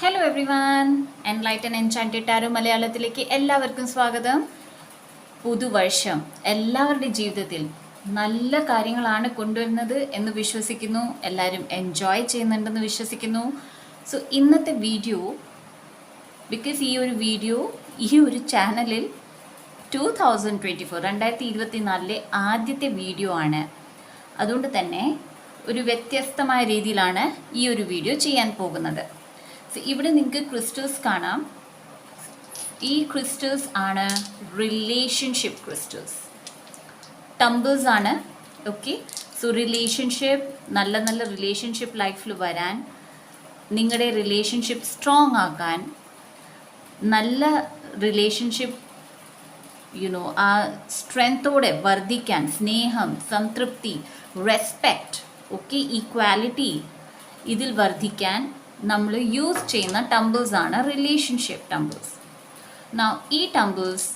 Hello every one, enlighten enchanted tarot മലയാളത്തിലേക്ക് എല്ലാവർക്കും സ്വാഗതം. പുതുവർഷം എല്ലാവരുടെ ജീവിതത്തിൽ നല്ല കാര്യങ്ങളാണ് കൊണ്ടുവരുന്നത് എന്ന് വിശ്വസിക്കുന്നു. എല്ലാവരും എൻജോയ് ചെയ്യുന്നുണ്ടെന്ന് വിശ്വസിക്കുന്നു. സോ ഇന്നത്തെ വീഡിയോ, ബിക്കോസ് ഈ ഒരു ചാനലിൽ 2024 ആദ്യത്തെ വീഡിയോ ആണ്. അതുകൊണ്ട് തന്നെ ഒരു വ്യത്യസ്തമായ രീതിയിലാണ് ഈ ഒരു വീഡിയോ ചെയ്യാൻ പോകുന്നത്. ഇവിടെ നിങ്ങൾക്ക് ക്രിസ്റ്റൽസ് കാണാം. ഈ ക്രിസ്റ്റൽസ് ആണ് റിലേഷൻഷിപ്പ് ക്രിസ്റ്റൽസ്, ടംബിൾസ് ആണ്. ഓക്കെ, സോ റിലേഷൻഷിപ്പ്, നല്ല റിലേഷൻഷിപ്പ് ലൈഫിൽ വരാൻ, നിങ്ങളുടെ റിലേഷൻഷിപ്പ് സ്ട്രോങ് ആക്കാൻ, നല്ല റിലേഷൻഷിപ്പ് ആ സ്ട്രെങ്തോടെ വർദ്ധിക്കാൻ, സ്നേഹം, സംതൃപ്തി, റെസ്പെക്റ്റ്, ഓക്കെ, ഈക്വാലിറ്റി ഇതിൽ വർദ്ധിക്കാൻ നമ്മൾ യൂസ് ചെയ്യുന്ന ടംബിൾസ് ആണ് റിലേഷൻഷിപ്പ് ടംബിൾസ്. ഈ ടംബിൾസ്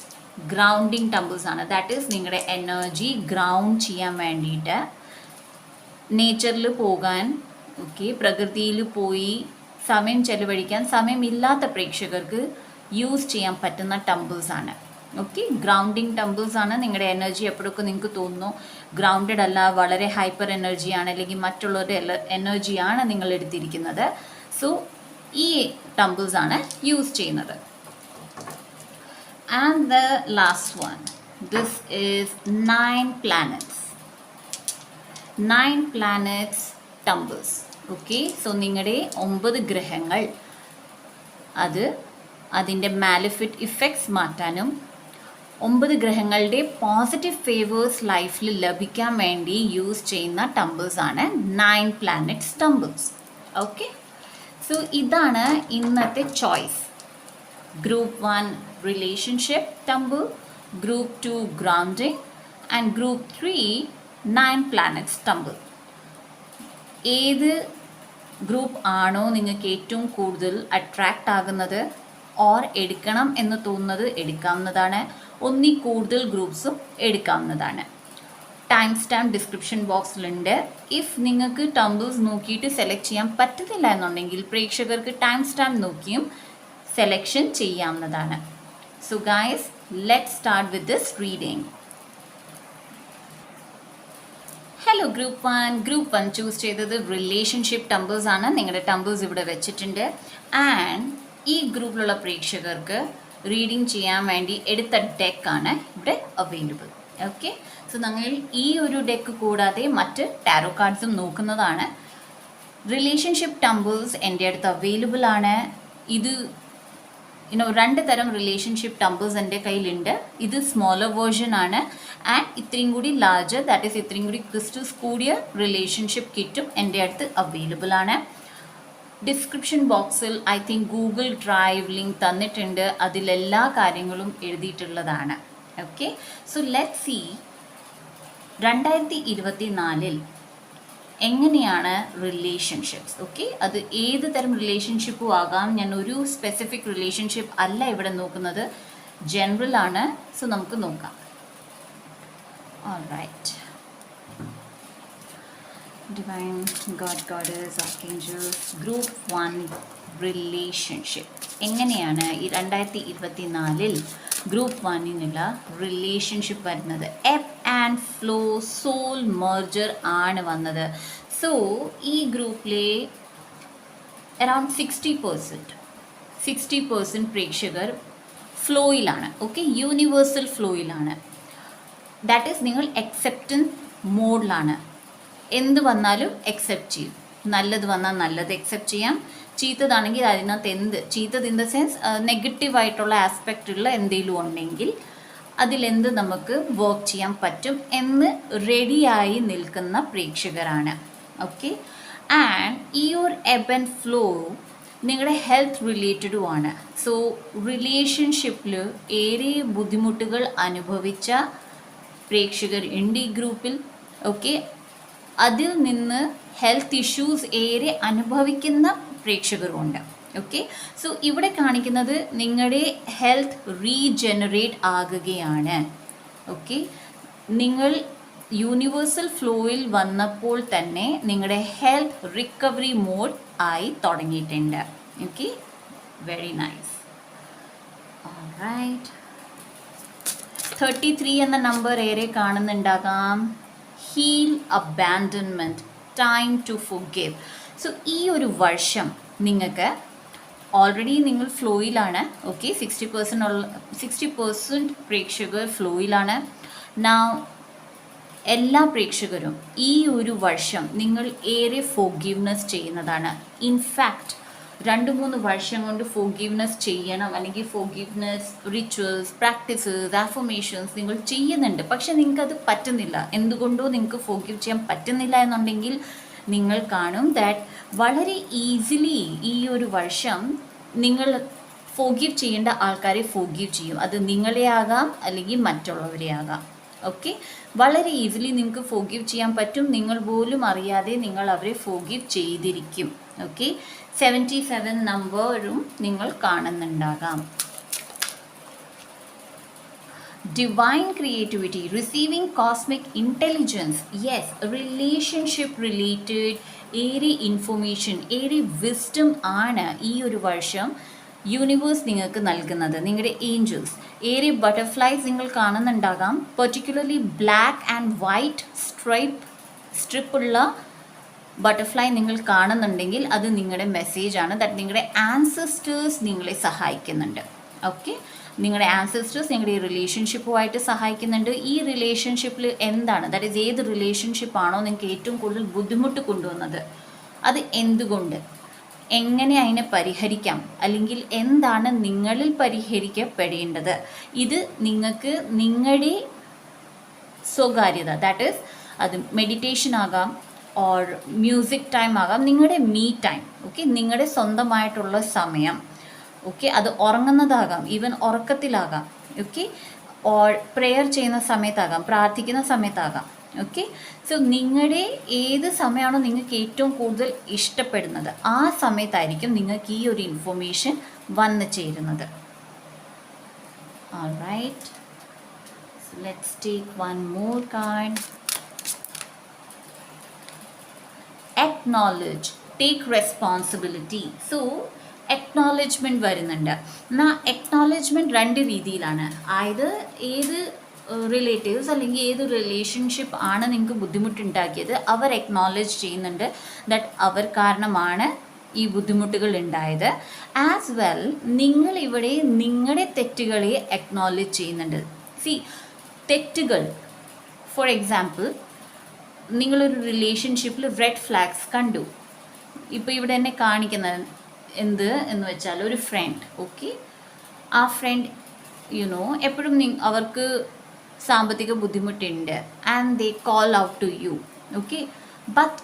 ഗ്രൗണ്ടിങ് ടംബിൾസ് ആണ്. ദാറ്റ് ഈസ് നിങ്ങളുടെ എനർജി ഗ്രൗണ്ട് ചെയ്യാൻ വേണ്ടിയിട്ട്, നേച്ചറിൽ പോകാൻ, ഓക്കെ, പ്രകൃതിയിൽ പോയി സമയം ചെലവഴിക്കാൻ സമയമില്ലാത്ത പ്രേക്ഷകർക്ക് യൂസ് ചെയ്യാൻ പറ്റുന്ന ടംബിൾസ് ആണ്. ഓക്കെ, ഗ്രൗണ്ടിങ് ടംബിൾസ് ആണ്. നിങ്ങളുടെ എനർജി എപ്പോഴൊക്കെ നിങ്ങൾക്ക് തോന്നുന്നു ഗ്രൗണ്ടഡ് അല്ല, വളരെ ഹൈപ്പർ എനർജിയാണ്, അല്ലെങ്കിൽ മറ്റുള്ളവരുടെ എനർജിയാണ് നിങ്ങൾ എടുത്തിരിക്കുന്നത്, സോ ഈ ടംബിൾസ് ആണ് യൂസ് ചെയ്യുന്നത്. And the last one, this is 9 planets tumbles. Okay, so നിങ്ങളുടെ 9 ഗ്രഹങ്ങൾ, അതിൻ്റെ മാലിഫിറ്റ് ഇഫക്ട്സ് മാറ്റാനും 9 ഗ്രഹങ്ങളുടെ പോസിറ്റീവ് ഫേവേഴ്സ് ലൈഫിൽ ലഭിക്കാൻ വേണ്ടി യൂസ് ചെയ്യുന്ന ടംബിൾസ് ആണ് 9 പ്ലാനറ്റ്സ് ടംബിൾസ്. ഓക്കെ, സോ ഇതാണ് ഇന്നത്തെ choice. Group 1 relationship tumble, group 2 grounding, and group 3 9 planets tumble. ഏത് ഗ്രൂപ്പ് ആണോ നിങ്ങൾക്ക് ഏറ്റവും കൂടുതൽ അട്രാക്റ്റ് ആകുന്നത് ഓർ എടുക്കണം എന്ന് തോന്നുന്നത് എടുക്കാവുന്നതാണ്. ഒന്നിൽ കൂടുതൽ ഗ്രൂപ്പ്സും എടുക്കാവുന്നതാണ്. ടൈം സ്റ്റാമ്പ് ഡിസ്ക്രിപ്ഷൻ ബോക്സിലുണ്ട്. ഇഫ് നിങ്ങൾക്ക് ടംബിൾസ് നോക്കിയിട്ട് സെലക്ട് ചെയ്യാൻ പറ്റുന്നില്ല എന്നുണ്ടെങ്കിൽ പ്രേക്ഷകർക്ക് ടൈം സ്റ്റാമ്പ് നോക്കിയും സെലക്ഷൻ ചെയ്യാവുന്നതാണ്. So guys, let's start with this reading. Hello group 1 choose ചെയ്തത് റിലേഷൻഷിപ്പ് ടംബിൾസ് ആണ്. നിങ്ങളുടെ ടംബിൾസ് ഇവിടെ വെച്ചിട്ടുണ്ട്. ആൻഡ് ഈ ഗ്രൂപ്പിലുള്ള പ്രേക്ഷകർക്ക് റീഡിംഗ് ചെയ്യാൻ വേണ്ടി എടുത്ത ഡെക്കാണ് ഇവിടെ അവൈലബിൾ. ഓക്കെ, സോ ഞങ്ങൾ ഈ ഒരു ഡെക്ക് കൂടാതെ മറ്റ് ടാരോ കാർഡ്സും നോക്കുന്നതാണ്. റിലേഷൻഷിപ്പ് ടംബിൾസ് എൻ്റെ അടുത്ത് അവൈലബിൾ ആണ്. ഇത് 2 തരം റിലേഷൻഷിപ്പ് ടംബിൾസ് എൻ്റെ കയ്യിലുണ്ട്. ഇത് സ്മോളർ വേർഷൻ ആണ്. ആൻഡ് ഇത്രയും കൂടി ലാർജർ, ദാറ്റ് ഈസ് ഇത്രയും കൂടി ക്രിസ്റ്റൽസ് കൂടിയ റിലേഷൻഷിപ്പ് കിറ്റും എൻ്റെ അടുത്ത് അവൈലബിൾ ആണ്. ഡിസ്ക്രിപ്ഷൻ ബോക്സിൽ I think Google drive link തന്നിട്ടുണ്ട്. അതിലെല്ലാ കാര്യങ്ങളും എഴുതിയിട്ടുള്ളതാണ്. ഓക്കെ, സോ ലെറ്റ് സീ 2024 എങ്ങനെയാണ് റിലേഷൻഷിപ്സ്. ഓക്കെ, അത് ഏത് തരം റിലേഷൻഷിപ്പും ആകാം. ഞാൻ ഒരു സ്പെസിഫിക് റിലേഷൻഷിപ്പ് അല്ല ഇവിടെ നോക്കുന്നത്, ജനറൽ ആണ്. സോ നമുക്ക് നോക്കാം. Alright, divine God, goddess, archangels, group 1 relationship എങ്ങനെയാണ് ഈ 2024 ഗ്രൂപ്പ് 1 റിലേഷൻഷിപ്പ് വരുന്നത്. Ebb and flow, soul merger ആണ് വന്നത്. സോ ഈ ഗ്രൂപ്പിലെ അറൗണ്ട് 60% പ്രേക്ഷകർ ഫ്ലോയിലാണ്. ഓക്കെ, യൂണിവേഴ്സൽ ഫ്ലോയിലാണ്. ദാറ്റ് ഈസ് നിങ്ങൾ അക്സെപ്റ്റൻസ് മോഡിലാണ്. എന്ത് വന്നാലും അക്സെപ്റ്റ് ചെയ്യും. നല്ലത് വന്നാൽ നല്ലത് അക്സെപ്റ്റ് ചെയ്യാം, ചീത്തതാണെങ്കിൽ അതിനകത്ത് ചീത്തത് ഇൻ ദ സെൻസ് നെഗറ്റീവായിട്ടുള്ള ആസ്പെക്റ്റുള്ള എന്തെങ്കിലും ഉണ്ടെങ്കിൽ അതിലെന്ത് നമുക്ക് വർക്ക് ചെയ്യാൻ പറ്റും എന്ന് റെഡിയായി നിൽക്കുന്ന പ്രേക്ഷകരാണ്. ഓക്കെ, ആൻഡ് ഈ ഒരു എബ് ആൻഡ് ഫ്ലോ നിങ്ങളുടെ ഹെൽത്ത് റിലേറ്റഡും ആണ്. സോ റിലേഷൻഷിപ്പിൽ ഏറെ ബുദ്ധിമുട്ടുകൾ അനുഭവിച്ച പ്രേക്ഷകർ ഉണ്ട് ഈ ഗ്രൂപ്പിൽ. ഓക്കെ, അതിൽ നിന്ന് ഹെൽത്ത് ഇഷ്യൂസ് ഏറെ അനുഭവിക്കുന്ന പ്രേക്ഷകരുമുണ്ട്. ഓക്കെ, സോ ഇവിടെ കാണിക്കുന്നത് നിങ്ങളുടെ ഹെൽത്ത് റീജനറേറ്റ് ആകുകയാണ്. ഓക്കെ, നിങ്ങൾ യൂണിവേഴ്സൽ ഫ്ലോയിൽ വന്നപ്പോൾ തന്നെ നിങ്ങളുടെ ഹെൽത്ത് റിക്കവറി മോഡ് ആയി തുടങ്ങിയിട്ടുണ്ട്. Okay, very nice. ഓൾറൈറ്റ്. 33 എന്ന നമ്പർ ഏറെ കാണുന്നുണ്ടാകാം. Heal abandonment, time to forgive. So ഈ ഒരു വർഷം നിങ്ങൾക്ക് ഓൾറെഡി നിങ്ങൾ ഫ്ലോയിലാണ്. ഓക്കെ, 60% പ്രേക്ഷകർ ഫ്ലോയിലാണ്. നൗ എല്ലാ പ്രേക്ഷകരും ഈ ഒരു വർഷം നിങ്ങൾ ഏറെ ഫോർഗീവ്നെസ് ചെയ്യുന്നതാണ്. ഇൻഫാക്റ്റ് 2-3 വർഷം കൊണ്ട് ഫോർഗീവ്നെസ് ചെയ്യണം, അല്ലെങ്കിൽ ഫോർഗീവ്നെസ് റിച്വൽസ്, പ്രാക്ടീസസ്, ആഫർമേഷൻസ് നിങ്ങൾ ചെയ്യുന്നുണ്ട്. പക്ഷെ നിങ്ങൾക്കത് പറ്റുന്നില്ല. എന്തുകൊണ്ടോ നിങ്ങൾക്ക് ഫോർഗീവ് ചെയ്യാൻ പറ്റുന്നില്ല എന്നുണ്ടെങ്കിൽ നിങ്ങൾ കാണും ദാറ്റ് വളരെ ഈസിലി ഈ ഒരു വർഷം നിങ്ങൾ ഫോർഗീവ് ചെയ്യേണ്ട ആൾക്കാരെ ഫോർഗീവ് ചെയ്യും. അത് നിങ്ങളെ ആകാം അല്ലെങ്കിൽ മറ്റുള്ളവരെ ആകാം. ഓക്കെ, വളരെ ഈസിലി നിങ്ങൾക്ക് ഫോർഗീവ് ചെയ്യാൻ പറ്റും. നിങ്ങൾ പോലും അറിയാതെ നിങ്ങൾ അവരെ ഫോർഗീവ് ചെയ്തിരിക്കും. ഓക്കെ, 77 നമ്പറും നിങ്ങൾ കാണുന്നുണ്ടാകാം. Divine creativity, receiving cosmic intelligence. Yes, relationship related ഏറെ ഇൻഫോർമേഷൻ, ഏറെ വിസ്ഡം ആണ് ഈ ഒരു വർഷം യൂണിവേഴ്സ് നിങ്ങൾക്ക് നൽകുന്നത്. നിങ്ങളുടെ ഏഞ്ചൽസ്, ഏറെ ബട്ടർഫ്ലൈസ് നിങ്ങൾ കാണുന്നുണ്ടാകാം. പെർട്ടിക്കുലർലി ബ്ലാക്ക് ആൻഡ് വൈറ്റ് സ്ട്രിപ്പുള്ള ബട്ടർഫ്ലൈ നിങ്ങൾ കാണുന്നുണ്ടെങ്കിൽ അത് നിങ്ങളുടെ മെസ്സേജാണ്. ദാറ്റ് നിങ്ങളുടെ ആൻസസ്റ്റേഴ്സ് നിങ്ങളെ സഹായിക്കുന്നുണ്ട്. ഓക്കെ, നിങ്ങളുടെ ആൻസസ്റ്റേഴ്സ് നിങ്ങളുടെ ഈ റിലേഷൻഷിപ്പുമായിട്ട് സഹായിക്കുന്നുണ്ട്. ഈ റിലേഷൻഷിപ്പിൽ എന്താണ്, ദാറ്റ് ഈസ് ഏത് റിലേഷൻഷിപ്പാണോ നിങ്ങൾക്ക് ഏറ്റവും കൂടുതൽ ബുദ്ധിമുട്ട് കൊണ്ടുവന്നത്, അത് എന്തുകൊണ്ട്, എങ്ങനെ അതിനെ പരിഹരിക്കാം, അല്ലെങ്കിൽ എന്താണ് നിങ്ങളിൽ പരിഹരിക്കപ്പെടേണ്ടത്, ഇത് നിങ്ങൾക്ക് നിങ്ങളുടെ സ്വകാര്യത, ദാറ്റ് ഈസ് അത് മെഡിറ്റേഷൻ ആകാം ഓർ മ്യൂസിക് ടൈം ആകാം, നിങ്ങളുടെ മീ ടൈം. ഓക്കെ, നിങ്ങളുടെ സ്വന്തമായിട്ടുള്ള സമയം. ഓക്കെ, അത് ഉറങ്ങുന്നതാകാം, ഈവൻ ഉറക്കത്തിലാകാം. ഓക്കെ, ഓർ പ്രെയർ ചെയ്യുന്ന സമയത്താകാം, പ്രാർത്ഥിക്കുന്ന സമയത്താകാം. ഓക്കെ, സോ നിങ്ങളുടെ ഏത് സമയമാണോ നിങ്ങൾക്ക് ഏറ്റവും കൂടുതൽ ഇഷ്ടപ്പെടുന്നത് ആ സമയത്തായിരിക്കും നിങ്ങൾക്ക് ഈ ഒരു ഇൻഫോർമേഷൻ വന്നു ചേരുന്നത്. Alright, so let's take one more card. Acknowledge, take responsibility. So acknowledgement വരുന്നുണ്ട്. എന്നാൽ acknowledgement 2 രീതിയിലാണ്. അതായത് ഏത് റിലേറ്റീവ്സ് അല്ലെങ്കിൽ ഏത് റിലേഷൻഷിപ്പ് ആണ് നിങ്ങൾക്ക് ബുദ്ധിമുട്ടുണ്ടാക്കിയത് അവർ എക്നോളജ് ചെയ്യുന്നുണ്ട് ദാറ്റ് അവർ കാരണമാണ് ഈ ബുദ്ധിമുട്ടുകൾ ഉണ്ടായത്. ആസ് വെൽ നിങ്ങളിവിടെ നിങ്ങളുടെ തെറ്റുകളെ എക്നോളജ് ചെയ്യുന്നുണ്ട്. സി, തെറ്റുകൾ, ഫോർ എക്സാമ്പിൾ നിങ്ങളൊരു റിലേഷൻഷിപ്പിൽ റെഡ് ഫ്ലാഗ്സ് കണ്ടു. ഇപ്പോൾ ഇവിടെ എന്നെ കാണിക്കുന്നത് എന്ന് വെച്ചാൽ ഒരു ഫ്രണ്ട്. ഓക്കെ, ആ ഫ്രണ്ട് എപ്പോഴും അവർക്ക് സാമ്പത്തിക ബുദ്ധിമുട്ടുണ്ട് and they call out to you. Okay, but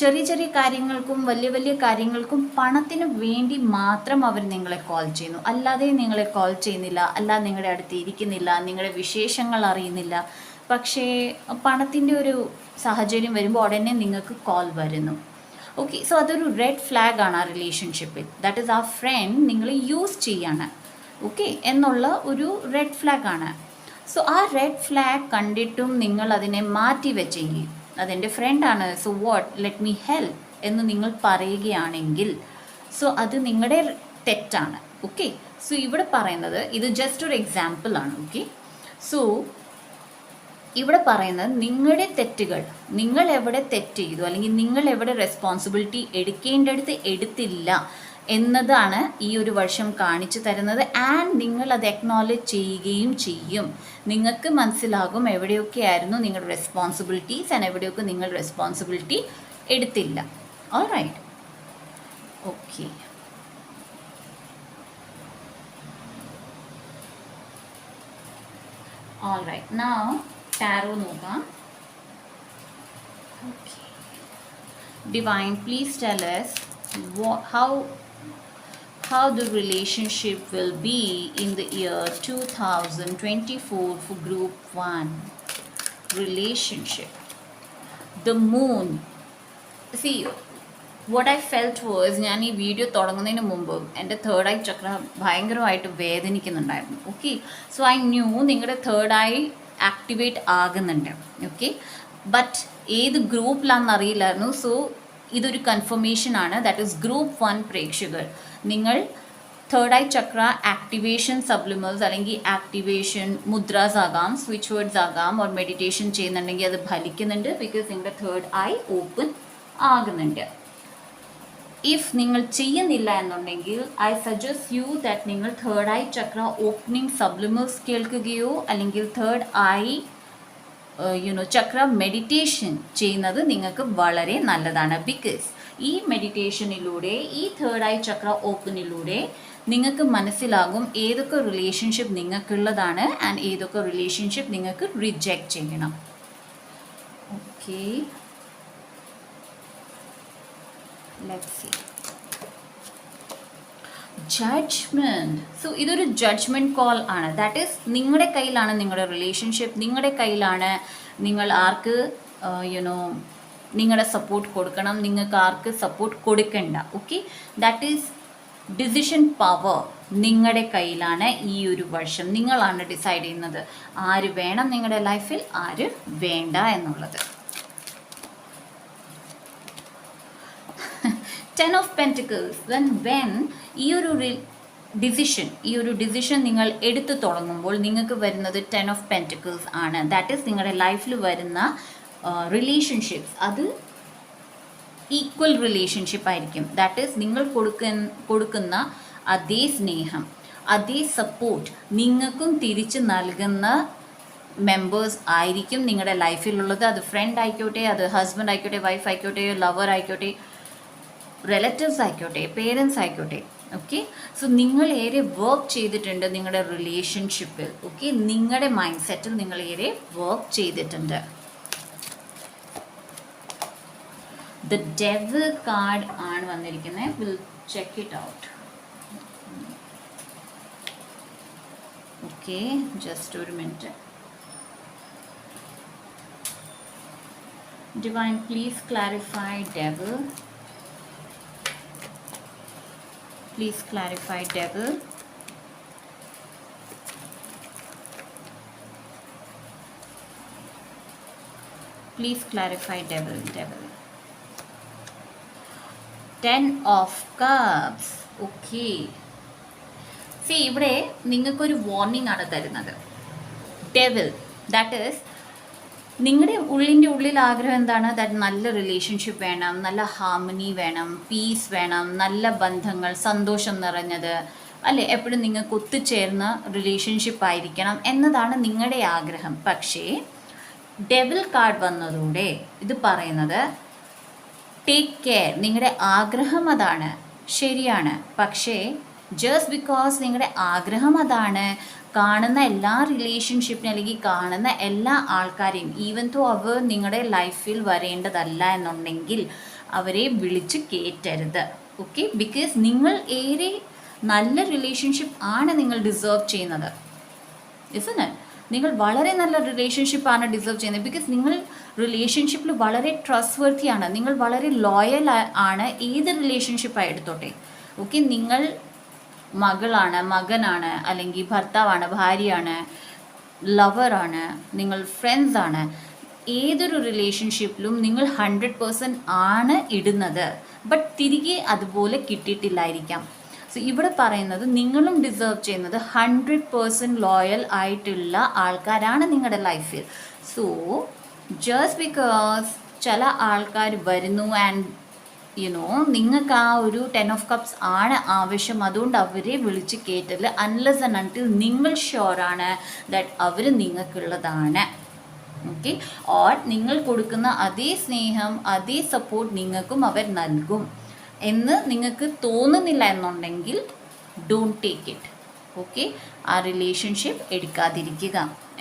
ചെറിയ ചെറിയ കാര്യങ്ങൾക്കും വലിയ വലിയ കാര്യങ്ങൾക്കും പണത്തിന് വേണ്ടി മാത്രം അവർ നിങ്ങളെ കോൾ ചെയ്യുന്നു, അല്ലാതെ നിങ്ങളെ കോൾ ചെയ്യുന്നില്ല, അല്ലാതെ നിങ്ങളുടെ അടുത്ത് ഇരിക്കുന്നില്ല, നിങ്ങളുടെ വിശേഷങ്ങൾ അറിയുന്നില്ല. പക്ഷേ പണത്തിൻ്റെ ഒരു സാഹചര്യം വരുമ്പോൾ ഉടനെ നിങ്ങൾക്ക് കോൾ വരുന്നു. ഓക്കെ, സോ അതൊരു റെഡ് ഫ്ലാഗ് ആണ് ആ റിലേഷൻഷിപ്പിൽ. ദാറ്റ് ഈസ് ആ ഫ്രണ്ട് നിങ്ങളെ യൂസ് ചെയ്യാണ്. ഓക്കെ എന്നുള്ള ഒരു റെഡ് ഫ്ലാഗ് ആണ്. സോ ആ റെഡ് ഫ്ലാഗ് കണ്ടിട്ടും നിങ്ങൾ അതിനെ മാറ്റി വെച്ചെങ്കിൽ, അതെൻ്റെ ഫ്രണ്ടാണ്, so what, let me help എന്ന് നിങ്ങൾ പറയുകയാണെങ്കിൽ സോ അത് നിങ്ങളുടെ തെറ്റാണ്. ഓക്കെ, സോ ഇവിടെ പറയുന്നത് ഇത് ജസ്റ്റ് ഒരു എക്സാമ്പിൾ ആണ്. ഓക്കെ, സോ ഇവിടെ പറയുന്നത് നിങ്ങളുടെ തെറ്റുകൾ, നിങ്ങൾ എവിടെ തെറ്റ് ചെയ്തു അല്ലെങ്കിൽ നിങ്ങൾ എവിടെ റെസ്പോൺസിബിലിറ്റി എടുക്കേണ്ടടുത്ത് എടുത്തില്ല എന്നതാണ് ഈ ഒരു വർഷം കാണിച്ചു തരുന്നത്. ആൻഡ് നിങ്ങൾ അത് അക്നോളജ് ചെയ്യുകയും ചെയ്യും. നിങ്ങൾക്ക് മനസ്സിലാകും എവിടെയൊക്കെ ആയിരുന്നു നിങ്ങളുടെ റെസ്പോൺസിബിലിറ്റീസ് ആൻഡ് എവിടെയൊക്കെ നിങ്ങൾ റെസ്പോൺസിബിലിറ്റി എടുത്തില്ല. Alright, okay. Alright, now tarot നോക്കാം. Okay, divine please tell us how the relationship will be in the year 2024 for group 1 relationship. The moon. See, what I felt was, ഞാൻ ഈ video തുടങ്ങുന്നതിന് മുമ്പ് എൻ്റെ third eye ചക്ര ഭയങ്കരമായിട്ട് വേദനിക്കുന്നുണ്ടായിരുന്നു. Okay, so I new നിങ്ങളുടെ third eye activate ആകുന്നുണ്ട്. Okay, but ഏത് ഗ്രൂപ്പിലാണെന്ന് അറിയില്ലായിരുന്നു. സോ ഇതൊരു കൺഫർമേഷൻ ആണ്. ദാറ്റ് ഈസ് ഗ്രൂപ്പ് 1 പ്രേക്ഷകർ. നിങ്ങൾ തേർഡ് ഐ ചക്ര ആക്ടിവേഷൻ സബ്ലിമേഴ്സ് അല്ലെങ്കിൽ ആക്ടിവേഷൻ മുദ്രാസ് ആകാം, സ്വിച്ച് വേർഡ്സ് ആകാം, ഓർ മെഡിറ്റേഷൻ ചെയ്യുന്നുണ്ടെങ്കിൽ അത് ഫലിക്കുന്നുണ്ട്. ബിക്കോസ് നിങ്ങളുടെ തേർഡ് ഐ ഓപ്പൺ ആകുന്നുണ്ട്. ഇഫ് നിങ്ങൾ ചെയ്യുന്നില്ല എന്നുണ്ടെങ്കിൽ ഐ സജസ്റ്റ് യു ദാറ്റ് നിങ്ങൾ തേർഡ് ഐ ചക്ര ഓപ്പണിംഗ് സബ്ലിമേഴ്സ് കേൾക്കുകയോ അല്ലെങ്കിൽ തേർഡ് ഐ ചക്ര മെഡിറ്റേഷൻ ചെയ്യുന്നത് നിങ്ങൾക്ക് വളരെ നല്ലതാണ്. ബിക്കോസ് ഈ മെഡിറ്റേഷനിലൂടെ, ഈ തേർഡ് ഐ ചക്ര ഓപ്പണിലൂടെ നിങ്ങൾക്ക് മനസ്സിലാകും ഏതൊക്കെ റിലേഷൻഷിപ്പ് നിങ്ങൾക്കുള്ളതാണ് ആൻഡ് ഏതൊക്കെ റിലേഷൻഷിപ്പ് നിങ്ങൾക്ക് റിജക്റ്റ് ചെയ്യണം. Okay, let's see. Judgement. So ഇതൊരു ജഡ്ജ്മെൻറ്റ് കോൾ ആണ്. ദാറ്റ് ഈസ് നിങ്ങളുടെ കയ്യിലാണ് നിങ്ങളുടെ റിലേഷൻഷിപ്പ്, നിങ്ങളുടെ കയ്യിലാണ് നിങ്ങൾ ആർക്ക് നിങ്ങളുടെ സപ്പോർട്ട് കൊടുക്കണം, നിങ്ങൾക്ക് ആർക്ക് സപ്പോർട്ട് കൊടുക്കണ്ട. Okay, that is decision power നിങ്ങളുടെ കയ്യിലാണ്. ഈ ഒരു വർഷം നിങ്ങളാണ് ഡിസൈഡ് ചെയ്യുന്നത് ആര് വേണം നിങ്ങളുടെ ലൈഫിൽ, ആര് വേണ്ട എന്നുള്ളത്. 10 of Pentacles. When ഈ ഒരു ഡിസിഷൻ നിങ്ങൾ എടുത്തു തുടങ്ങുമ്പോൾ നിങ്ങൾക്ക് വരുന്നത് 10 of Pentacles ആണ്. ദാറ്റ് ഈസ് നിങ്ങളുടെ ലൈഫിൽ വരുന്ന റിലേഷൻഷിപ്സ് അത് ഈക്വൽ റിലേഷൻഷിപ്പ് ആയിരിക്കും. ദാറ്റ് ഈസ് നിങ്ങൾ കൊടുക്കുന്ന അതേ സ്നേഹം, അതേ സപ്പോർട്ട് നിങ്ങൾക്കും തിരിച്ച് നൽകുന്ന മെമ്പേഴ്സ് ആയിരിക്കും നിങ്ങളുടെ ലൈഫിലുള്ളത്. അത് ഫ്രണ്ട് ആയിക്കോട്ടെ, അത് ഹസ്ബൻഡ് ആയിക്കോട്ടെ, വൈഫ് ആയിക്കോട്ടെ, ലവർ ആയിക്കോട്ടെ, റിലേറ്റീവ്സ് ആയിക്കോട്ടെ, പേരൻസ് ആയിക്കോട്ടെ. ഓക്കെ, സോ നിങ്ങൾ ഏറെ വർക്ക് ചെയ്തിട്ടുണ്ട് നിങ്ങളുടെ റിലേഷൻഷിപ്പിൽ. ഓക്കെ, നിങ്ങളുടെ മൈൻഡ് സെറ്റിൽ നിങ്ങൾ ഏറെ വർക്ക് ചെയ്തിട്ടുണ്ട്. ദ ഡെവിൾ കാർഡ് ആണ് വന്നിരിക്കുന്നത്. Will check it out. Okay, just ഒരു minute. Divine, please clarify devil. Please clarify devil. Please clarify devil. 10 of Cups. Okay. See, ഇവിടെ നിങ്ങൾക്കൊരു വാർണിംഗ് ആണ് തരുന്നത് ഡെവിൾ. ദാറ്റ് ഈസ് നിങ്ങളുടെ ഉള്ളിൽ ആഗ്രഹം എന്താണ്? ദാറ്റ് നല്ല റിലേഷൻഷിപ്പ് വേണം, നല്ല ഹാർമണി വേണം, പീസ് വേണം, നല്ല ബന്ധങ്ങൾ, സന്തോഷം നിറഞ്ഞത് അല്ലേ, എപ്പോഴും നിങ്ങൾക്ക് ഒത്തുചേർന്ന റിലേഷൻഷിപ്പ് ആയിരിക്കണം എന്നതാണ് നിങ്ങളുടെ ആഗ്രഹം. പക്ഷേ ഡെവിൾ കാർഡ് വന്നതോടെ ഇത് പറയുന്നത് ടേക്ക് കെയർ. നിങ്ങളുടെ ആഗ്രഹം അതാണ്, ശരിയാണ്. പക്ഷേ ജസ്റ്റ് ബിക്കോസ് നിങ്ങളുടെ ആഗ്രഹം അതാണ്, കാണുന്ന എല്ലാ റിലേഷൻഷിപ്പിനും അല്ലെങ്കിൽ കാണുന്ന എല്ലാ ആൾക്കാരെയും ഈവൻ തോ അവർ നിങ്ങളുടെ ലൈഫിൽ വരേണ്ടതല്ല എന്നുണ്ടെങ്കിൽ അവരെ വിളിച്ച് കയറ്റരുത്. ഓക്കെ, ബിക്കോസ് നിങ്ങൾ ഏറെ നല്ല റിലേഷൻഷിപ്പ് ആണ് നിങ്ങൾ ഡിസേർവ് ചെയ്യുന്നത്. ഇസ്n't it? നിങ്ങൾ വളരെ നല്ല റിലേഷൻഷിപ്പാണ് ഡിസേർവ് ചെയ്യുന്നത്. ബിക്കോസ് നിങ്ങൾ റിലേഷൻഷിപ്പിൽ വളരെ ട്രസ്റ്റ് വർത്തിയാണ്, നിങ്ങൾ വളരെ ലോയൽ ആണ്. ഏത് റിലേഷൻഷിപ്പായി എടുത്തോട്ടെ. ഓക്കെ, നിങ്ങൾ മകളാണ്, മകനാണ്, അല്ലെങ്കിൽ ഭർത്താവാണ്, ഭാര്യയാണ്, ലവറാണ്, നിങ്ങൾ ഫ്രണ്ട്സാണ്, ഏതൊരു റിലേഷൻഷിപ്പിലും നിങ്ങൾ 100% ആണ് ഇടുന്നത്. ബട്ട് തിരികെ അതുപോലെ കിട്ടിയിട്ടില്ലായിരിക്കാം. സോ ഇവിടെ പറയുന്നത് നിങ്ങളും ഡിസേർവ് ചെയ്യുന്നത് 100% ലോയൽ ആയിട്ടുള്ള ആൾക്കാരാണ് നിങ്ങളുടെ ലൈഫിൽ. സോ ജസ്റ്റ് ബിക്കോസ് ചില ആൾക്കാർ വരുന്നു ആൻഡ് നിങ്ങൾക്ക് ആ ഒരു 10 of Cups ആണ് ആവശ്യം, അതുകൊണ്ട് അവരെ വിളിച്ച് കയറ്റല് അൺലെസ് ആൻഡ് അൺടിൽ നിങ്ങൾ ഷുവറാണ് ദാറ്റ് അവർ നിങ്ങൾക്കുള്ളതാണ്. ഓക്കെ, ഓർ നിങ്ങൾ കൊടുക്കുന്ന അതേ സ്നേഹം, അതേ സപ്പോർട്ട് നിങ്ങൾക്കും അവർ നൽകും എന്ന് നിങ്ങൾക്ക് തോന്നുന്നില്ല എന്നുണ്ടെങ്കിൽ ഡോണ്ട് ടേക്ക് ഇറ്റ്. ഓക്കെ, ആ റിലേഷൻഷിപ്പ് എടുക്കാതിരിക്കുക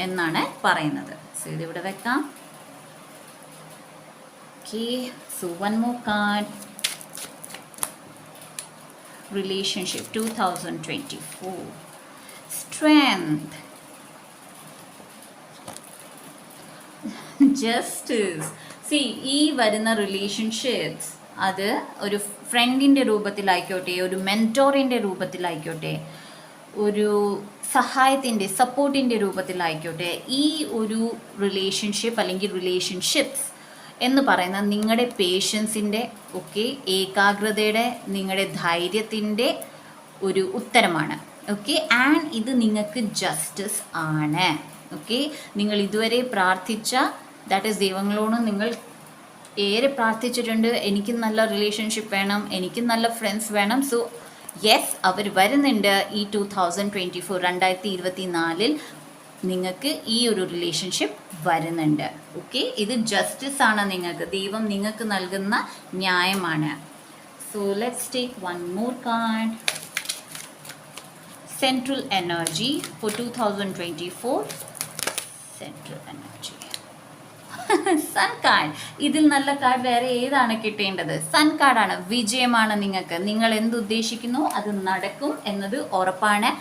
എന്നാണ് പറയുന്നത്. സോ ഇതിവിടെ വെക്കാം. Okay, so one more card. Relationship 2024. Strength. Justice. See, ഈ വരുന്ന റിലേഷൻഷിപ്സ് അത് ഒരു ഫ്രണ്ടിൻ്റെ രൂപത്തിലായിക്കോട്ടെ, ഒരു മെൻറ്റോറിൻ്റെ രൂപത്തിലായിക്കോട്ടെ, ഒരു സഹായത്തിൻ്റെ സപ്പോർട്ടിൻ്റെ രൂപത്തിലായിക്കോട്ടെ, ഈ ഒരു റിലേഷൻഷിപ്പ് അല്ലെങ്കിൽ റിലേഷൻഷിപ്സ് എന്ന് പറയുന്ന നിങ്ങളുടെ പേഷ്യൻസിൻ്റെ ഏകാഗ്രതയുടെ നിങ്ങളുടെ ധൈര്യത്തിൻ്റെ ഒരു ഉത്തരമാണ്. ആൻഡ് ഇത് നിങ്ങൾക്ക് ജസ്റ്റിസ് ആണ്. നിങ്ങൾ ഇതുവരെ പ്രാർത്ഥിച്ച ദാറ്റ് ഈസ് ദൈവങ്ങളോട് നിങ്ങൾ ഏറെ പ്രാർത്ഥിച്ചിട്ടുണ്ട്, എനിക്ക് നല്ല റിലേഷൻഷിപ്പ് വേണം, എനിക്ക് നല്ല ഫ്രണ്ട്സ് വേണം. സോ യെസ്, അവർ വരുന്നുണ്ട് ഈ 2024 നിങ്ങൾക്ക് ഈ ഒരു റിലേഷൻഷിപ്പ് വരുന്നുണ്ട്. ഇത് ജസ്റ്റിസ് ആണ്, നിങ്ങൾക്ക് ദൈവം നിങ്ങൾക്ക് നൽകുന്ന ന്യായമാണ്. So let's take one more card. Central energy for 2024. Central energy sun card. ഇതിൽ നല്ല കാർഡ് വേറെ ഏതാണ് കിട്ടേണ്ടത്? സൺ കാർഡാണ്. വിജയമാണ് നിങ്ങൾക്ക്. നിങ്ങൾ എന്തുദ്ദേശിക്കുന്നു അത് നടക്കും എന്നത് ഉറപ്പാണ്.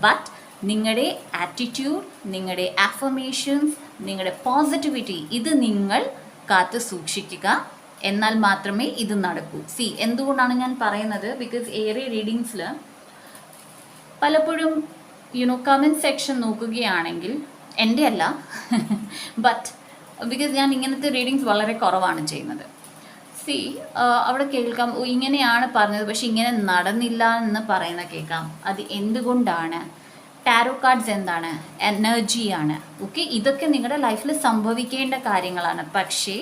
ബട്ട് നിങ്ങളുടെ ആറ്റിറ്റ്യൂഡ്, നിങ്ങളുടെ അഫർമേഷൻസ്, നിങ്ങളുടെ പോസിറ്റിവിറ്റി ഇത് നിങ്ങൾ കാത്തു സൂക്ഷിക്കുക. എന്നാൽ മാത്രമേ ഇത് നടക്കൂ. എന്തുകൊണ്ടാണ് ഞാൻ പറയുന്നത്? ബിക്കോസ് ഏറെ റീഡിങ്സിൽ പലപ്പോഴും കമൻറ്റ് സെക്ഷൻ നോക്കുകയാണെങ്കിൽ, എൻ്റെ അല്ല ബട്ട് ബിക്കോസ് ഞാൻ ഇങ്ങനത്തെ റീഡിങ്സ് വളരെ കുറവാണ് ചെയ്യുന്നത്. അവിടെ കേൾക്കാം ഇങ്ങനെയാണ് പറഞ്ഞത് പക്ഷെ ഇങ്ങനെ നടന്നില്ല എന്ന് പറയുന്ന കേൾക്കാം. അത് എന്തുകൊണ്ടാണ്? ടാരോ കാർഡ്സ് എന്താണ്? എനർജിയാണ്. ഇതൊക്കെ നിങ്ങളുടെ ലൈഫിൽ സംഭവിക്കേണ്ട കാര്യങ്ങളാണ്. പക്ഷേ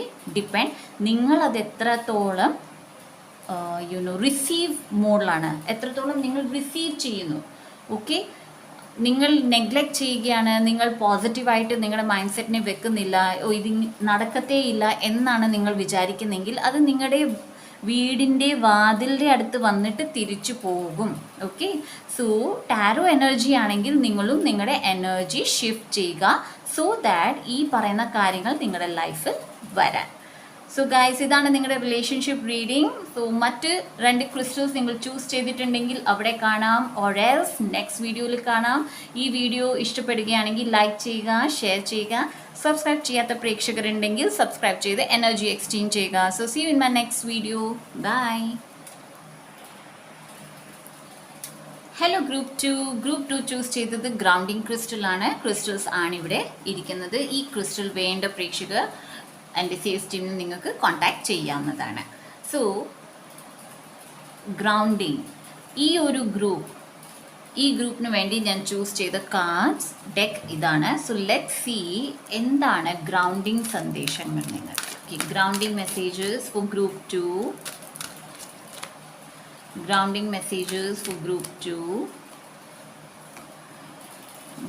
നിങ്ങളത് എത്രത്തോളം റിസീവ് മോഡിലാണ്, എത്രത്തോളം നിങ്ങൾ റിസീവ് ചെയ്യുന്നു. നിങ്ങൾ നെഗ്ലക്റ്റ് ചെയ്യുകയാണ്, നിങ്ങൾ പോസിറ്റീവായിട്ട് നിങ്ങളുടെ മൈൻഡ് സെറ്റിനെ വെക്കുന്നില്ല, ഇത് നടക്കത്തേ ഇല്ല എന്നാണ് നിങ്ങൾ വിചാരിക്കുന്നെങ്കിൽ അത് നിങ്ങളുടെ വീടിൻ്റെ വാതിലിൻ്റെ അടുത്ത് വന്നിട്ട് തിരിച്ചു പോകും. സോ ടാരോ എനർജി ആണെങ്കിൽ നിങ്ങളും നിങ്ങളുടെ എനർജി ഷിഫ്റ്റ് ചെയ്യുക സോ ദാറ്റ് ഈ പറയുന്ന കാര്യങ്ങൾ നിങ്ങളുടെ ലൈഫിൽ വരാൻ. സോ ഗൈസ്, ഇതാണ് നിങ്ങളുടെ റിലേഷൻഷിപ്പ് റീഡിംഗ്. സോ മറ്റ് 2 ക്രിസ്റ്റൽസ് നിങ്ങൾ ചൂസ് ചെയ്തിട്ടുണ്ടെങ്കിൽ അവിടെ കാണാം, ഓർ എൽസ് നെക്സ്റ്റ് വീഡിയോയിൽ കാണാം. ഈ വീഡിയോ ഇഷ്ടപ്പെടുകയാണെങ്കിൽ ലൈക്ക് ചെയ്യുക, ഷെയർ ചെയ്യുക. സബ്സ്ക്രൈബ് ചെയ്യാത്ത പ്രേക്ഷകരുണ്ടെങ്കിൽ സബ്സ്ക്രൈബ് ചെയ്ത് എനർജി എക്സ്ചേഞ്ച് ചെയ്യുക. So see you in my next video. Bye. Hello group 2 choose ചെയ്തത് ഗ്രൗണ്ടിങ് ക്രിസ്റ്റലാണ്. ക്രിസ്റ്റൽസ് ആണ് ഇവിടെ ഇരിക്കുന്നത്. ഈ ക്രിസ്റ്റൽ വേണ്ട പ്രേക്ഷകർ എൻ്റെ സെയിൽസ് ടീമിൽ നിങ്ങൾക്ക് കോൺടാക്ട് ചെയ്യാവുന്നതാണ്. സോ ഗ്രൗണ്ടിങ്, ഈ ഒരു ഗ്രൂപ്പിന് വേണ്ടി ഞാൻ ചൂസ് ചെയ്ത കാർഡ്സ് ഡെക്ക് ഇതാണ്. സോ ലെറ്റ് സീ എന്താണ് ഗ്രൗണ്ടിങ് സന്ദേശങ്ങൾ നിങ്ങൾക്ക്. Grounding messages for group 2. Grounding messages for group 2.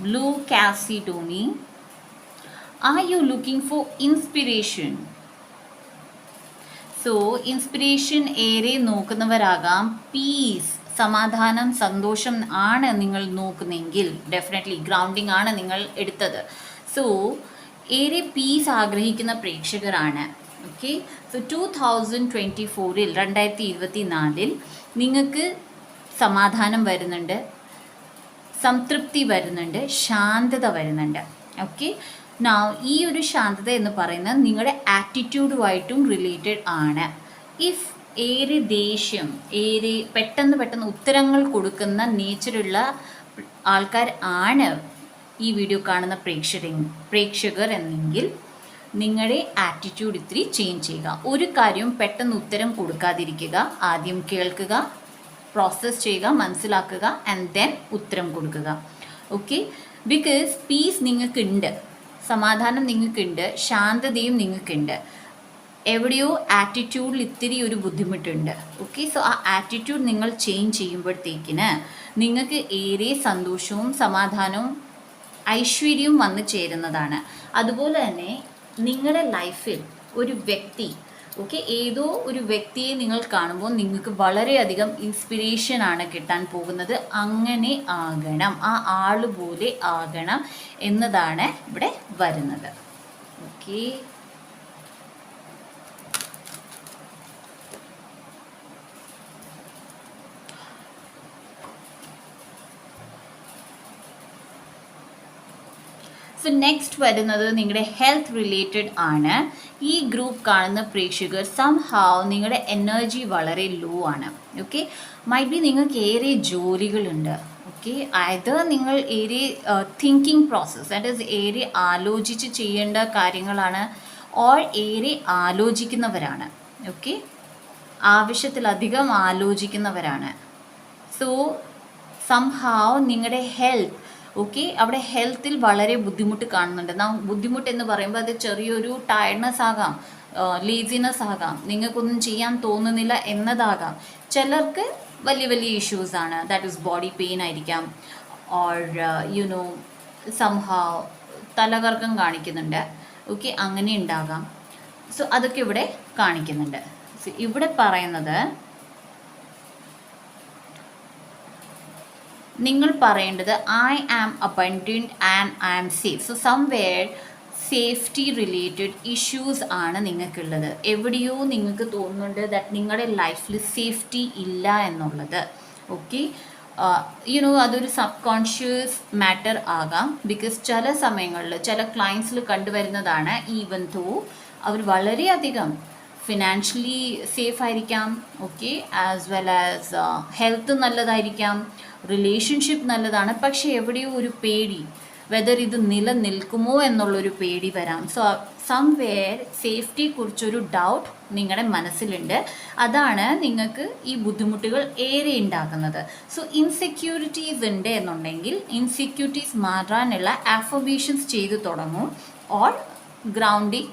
Blue Calcedony. Are you looking for inspiration? So inspiration ഏറെ നോക്കുന്നവരാകാം. പീസ്, സമാധാനം, സന്തോഷം ആണ് നിങ്ങൾ നോക്കുന്നെങ്കിൽ ഡെഫിനറ്റ്ലി ഗ്രൗണ്ടിങ് ആണ് നിങ്ങൾ എടുത്തത്. സോ ഏറെ പീസ് ആഗ്രഹിക്കുന്ന പ്രേക്ഷകരാണ്. സോ 2024 നിങ്ങൾക്ക് സമാധാനം വരുന്നുണ്ട്, സംതൃപ്തി വരുന്നുണ്ട്, ശാന്തത വരുന്നുണ്ട്. ഈ ഒരു ശാന്തത എന്ന് പറയുന്നത് നിങ്ങളുടെ ആറ്റിറ്റ്യൂഡുമായിട്ടും റിലേറ്റഡ് ആണ്. ഇഫ് ഏറെ ദേഷ്യം, ഏറെ പെട്ടെന്ന് ഉത്തരങ്ങൾ കൊടുക്കുന്ന നേച്ചറുള്ള ആൾക്കാർ ആണ് ഈ വീഡിയോ കാണുന്ന പ്രേക്ഷകർ എന്നെങ്കിൽ നിങ്ങളുടെ ആറ്റിറ്റ്യൂഡ് ഇത്തിരി ചേഞ്ച് ചെയ്യുക. ഒരു കാര്യം പെട്ടെന്ന് ഉത്തരം കൊടുക്കാതിരിക്കുക. ആദ്യം കേൾക്കുക, പ്രോസസ്സ് ചെയ്യുക, മനസ്സിലാക്കുക, ആൻഡ് ദെൻ ഉത്തരം കൊടുക്കുക. ബിക്കോസ് പീസ് നിങ്ങൾക്കുണ്ട്, സമാധാനം നിങ്ങൾക്കുണ്ട്, ശാന്തതയും നിങ്ങൾക്കുണ്ട്. എവിടെയോ ആറ്റിറ്റ്യൂഡിൽ ഇത്തിരി ഒരു ബുദ്ധിമുട്ടുണ്ട്. സോ ആ ആറ്റിറ്റ്യൂഡ് നിങ്ങൾ ചേഞ്ച് ചെയ്യുമ്പോഴത്തേക്കിന് നിങ്ങൾക്ക് ഏറെ സന്തോഷവും സമാധാനവും ഐശ്വര്യവും വന്നു ചേരുന്നതാണ്. അതുപോലെ തന്നെ നിങ്ങളുടെ ലൈഫിൽ ഒരു വ്യക്തി ഏതോ ഒരു വ്യക്തിയെ നിങ്ങൾ കാണുമ്പോൾ നിങ്ങൾക്ക് വളരെയധികം ഇൻസ്പിറേഷനാണ് കിട്ടാൻ പോകുന്നത്. അങ്ങനെ ആകണം, ആ ആൾ പോലെ ആകണം എന്നതാണ് ഇവിടെ വരുന്നത്. സോ നെക്സ്റ്റ് വരുന്നത് നിങ്ങളുടെ ഹെൽത്ത് റിലേറ്റഡ് ആണ്. ഈ ഗ്രൂപ്പ് കാണുന്ന പ്രേക്ഷകർ സംഹാവ് നിങ്ങളുടെ എനർജി വളരെ ലോ ആണ്. മൈറ്റ് ബി നിങ്ങൾക്ക് ഏറെ ജോലികളുണ്ട്. അത് നിങ്ങൾ ഏറെ തിങ്കിങ് പ്രോസസ്സ്, ദാറ്റ് ഈസ് ഏറെ ആലോചിച്ച് ചെയ്യേണ്ട കാര്യങ്ങളാണ്. ഓർ ഏറെ ആലോചിക്കുന്നവരാണ്. ഓക്കെ, ആവശ്യത്തിലധികം ആലോചിക്കുന്നവരാണ്. സോ സംഹാവ് നിങ്ങളുടെ ഹെൽത്ത്, ഓക്കെ, അവിടെ ഹെൽത്തിൽ വളരെ ബുദ്ധിമുട്ട് കാണുന്നുണ്ട്. ബുദ്ധിമുട്ട് എന്ന് പറയുമ്പോൾ അത് ചെറിയൊരു ടയർഡ്നെസ് ആകാം, ലേസിനെസ് ആകാം, നിങ്ങൾക്കൊന്നും ചെയ്യാൻ തോന്നുന്നില്ല എന്നതാകാം. ചിലർക്ക് വലിയ വലിയ ഇഷ്യൂസ് ആണ്, ദാറ്റ് ഈസ് ബോഡി പെയിൻ ആയിരിക്കാം, ഓർ യുനോ സംഹാവ് തലകറക്കം കാണിക്കുന്നുണ്ട്. ഓക്കെ, അങ്ങനെ ഉണ്ടാകാം. സോ അതൊക്കെ ഇവിടെ കാണിക്കുന്നുണ്ട്. സോ ഇവിടെ പറയുന്നത് നിങ്ങൾ പറയേണ്ടത് I am abundant and I am safe. So somewhere safety related issues ആണ് നിങ്ങൾക്കുള്ളത്. എവിടെയോ നിങ്ങൾക്ക് തോന്നുന്നുണ്ട് ദാറ്റ് നിങ്ങളുടെ ലൈഫിൽ സേഫ്റ്റി ഇല്ല എന്നുള്ളത്. ഓക്കെ, യുനോ അതൊരു സബ് കോൺഷ്യസ് മാറ്റർ ആകാം. ബിക്കോസ് ചില സമയങ്ങളിൽ ചില ക്ലയൻസിൽ കണ്ടുവരുന്നതാണ്, ഈവൻ ദോ അവർ വളരെയധികം ഫിനാൻഷ്യലി സേഫ് ആയിരിക്കാം, okay, as well as health നല്ലതായിരിക്കാം, റിലേഷൻഷിപ്പ് നല്ലതാണ്, പക്ഷേ എവിടെയോ ഒരു പേടി, വെദർ ഇത് നിലനിൽക്കുമോ എന്നുള്ളൊരു പേടി വരാം. സോ സംവെയർ സേഫ്റ്റിയെക്കുറിച്ചൊരു ഡൗട്ട് നിങ്ങളുടെ മനസ്സിലുണ്ട്. അതാണ് നിങ്ങൾക്ക് ഈ ബുദ്ധിമുട്ടുകൾ ഏറെ ഉണ്ടാക്കുന്നത്. സോ ഇൻസെക്യൂരിറ്റീസ് ഉണ്ട് എന്നുണ്ടെങ്കിൽ ഇൻസെക്യൂരിറ്റീസ് മാറാനുള്ള അഫർമേഷൻസ് ചെയ്തു തുടങ്ങും, ഓർ ഗ്രൗണ്ടിങ്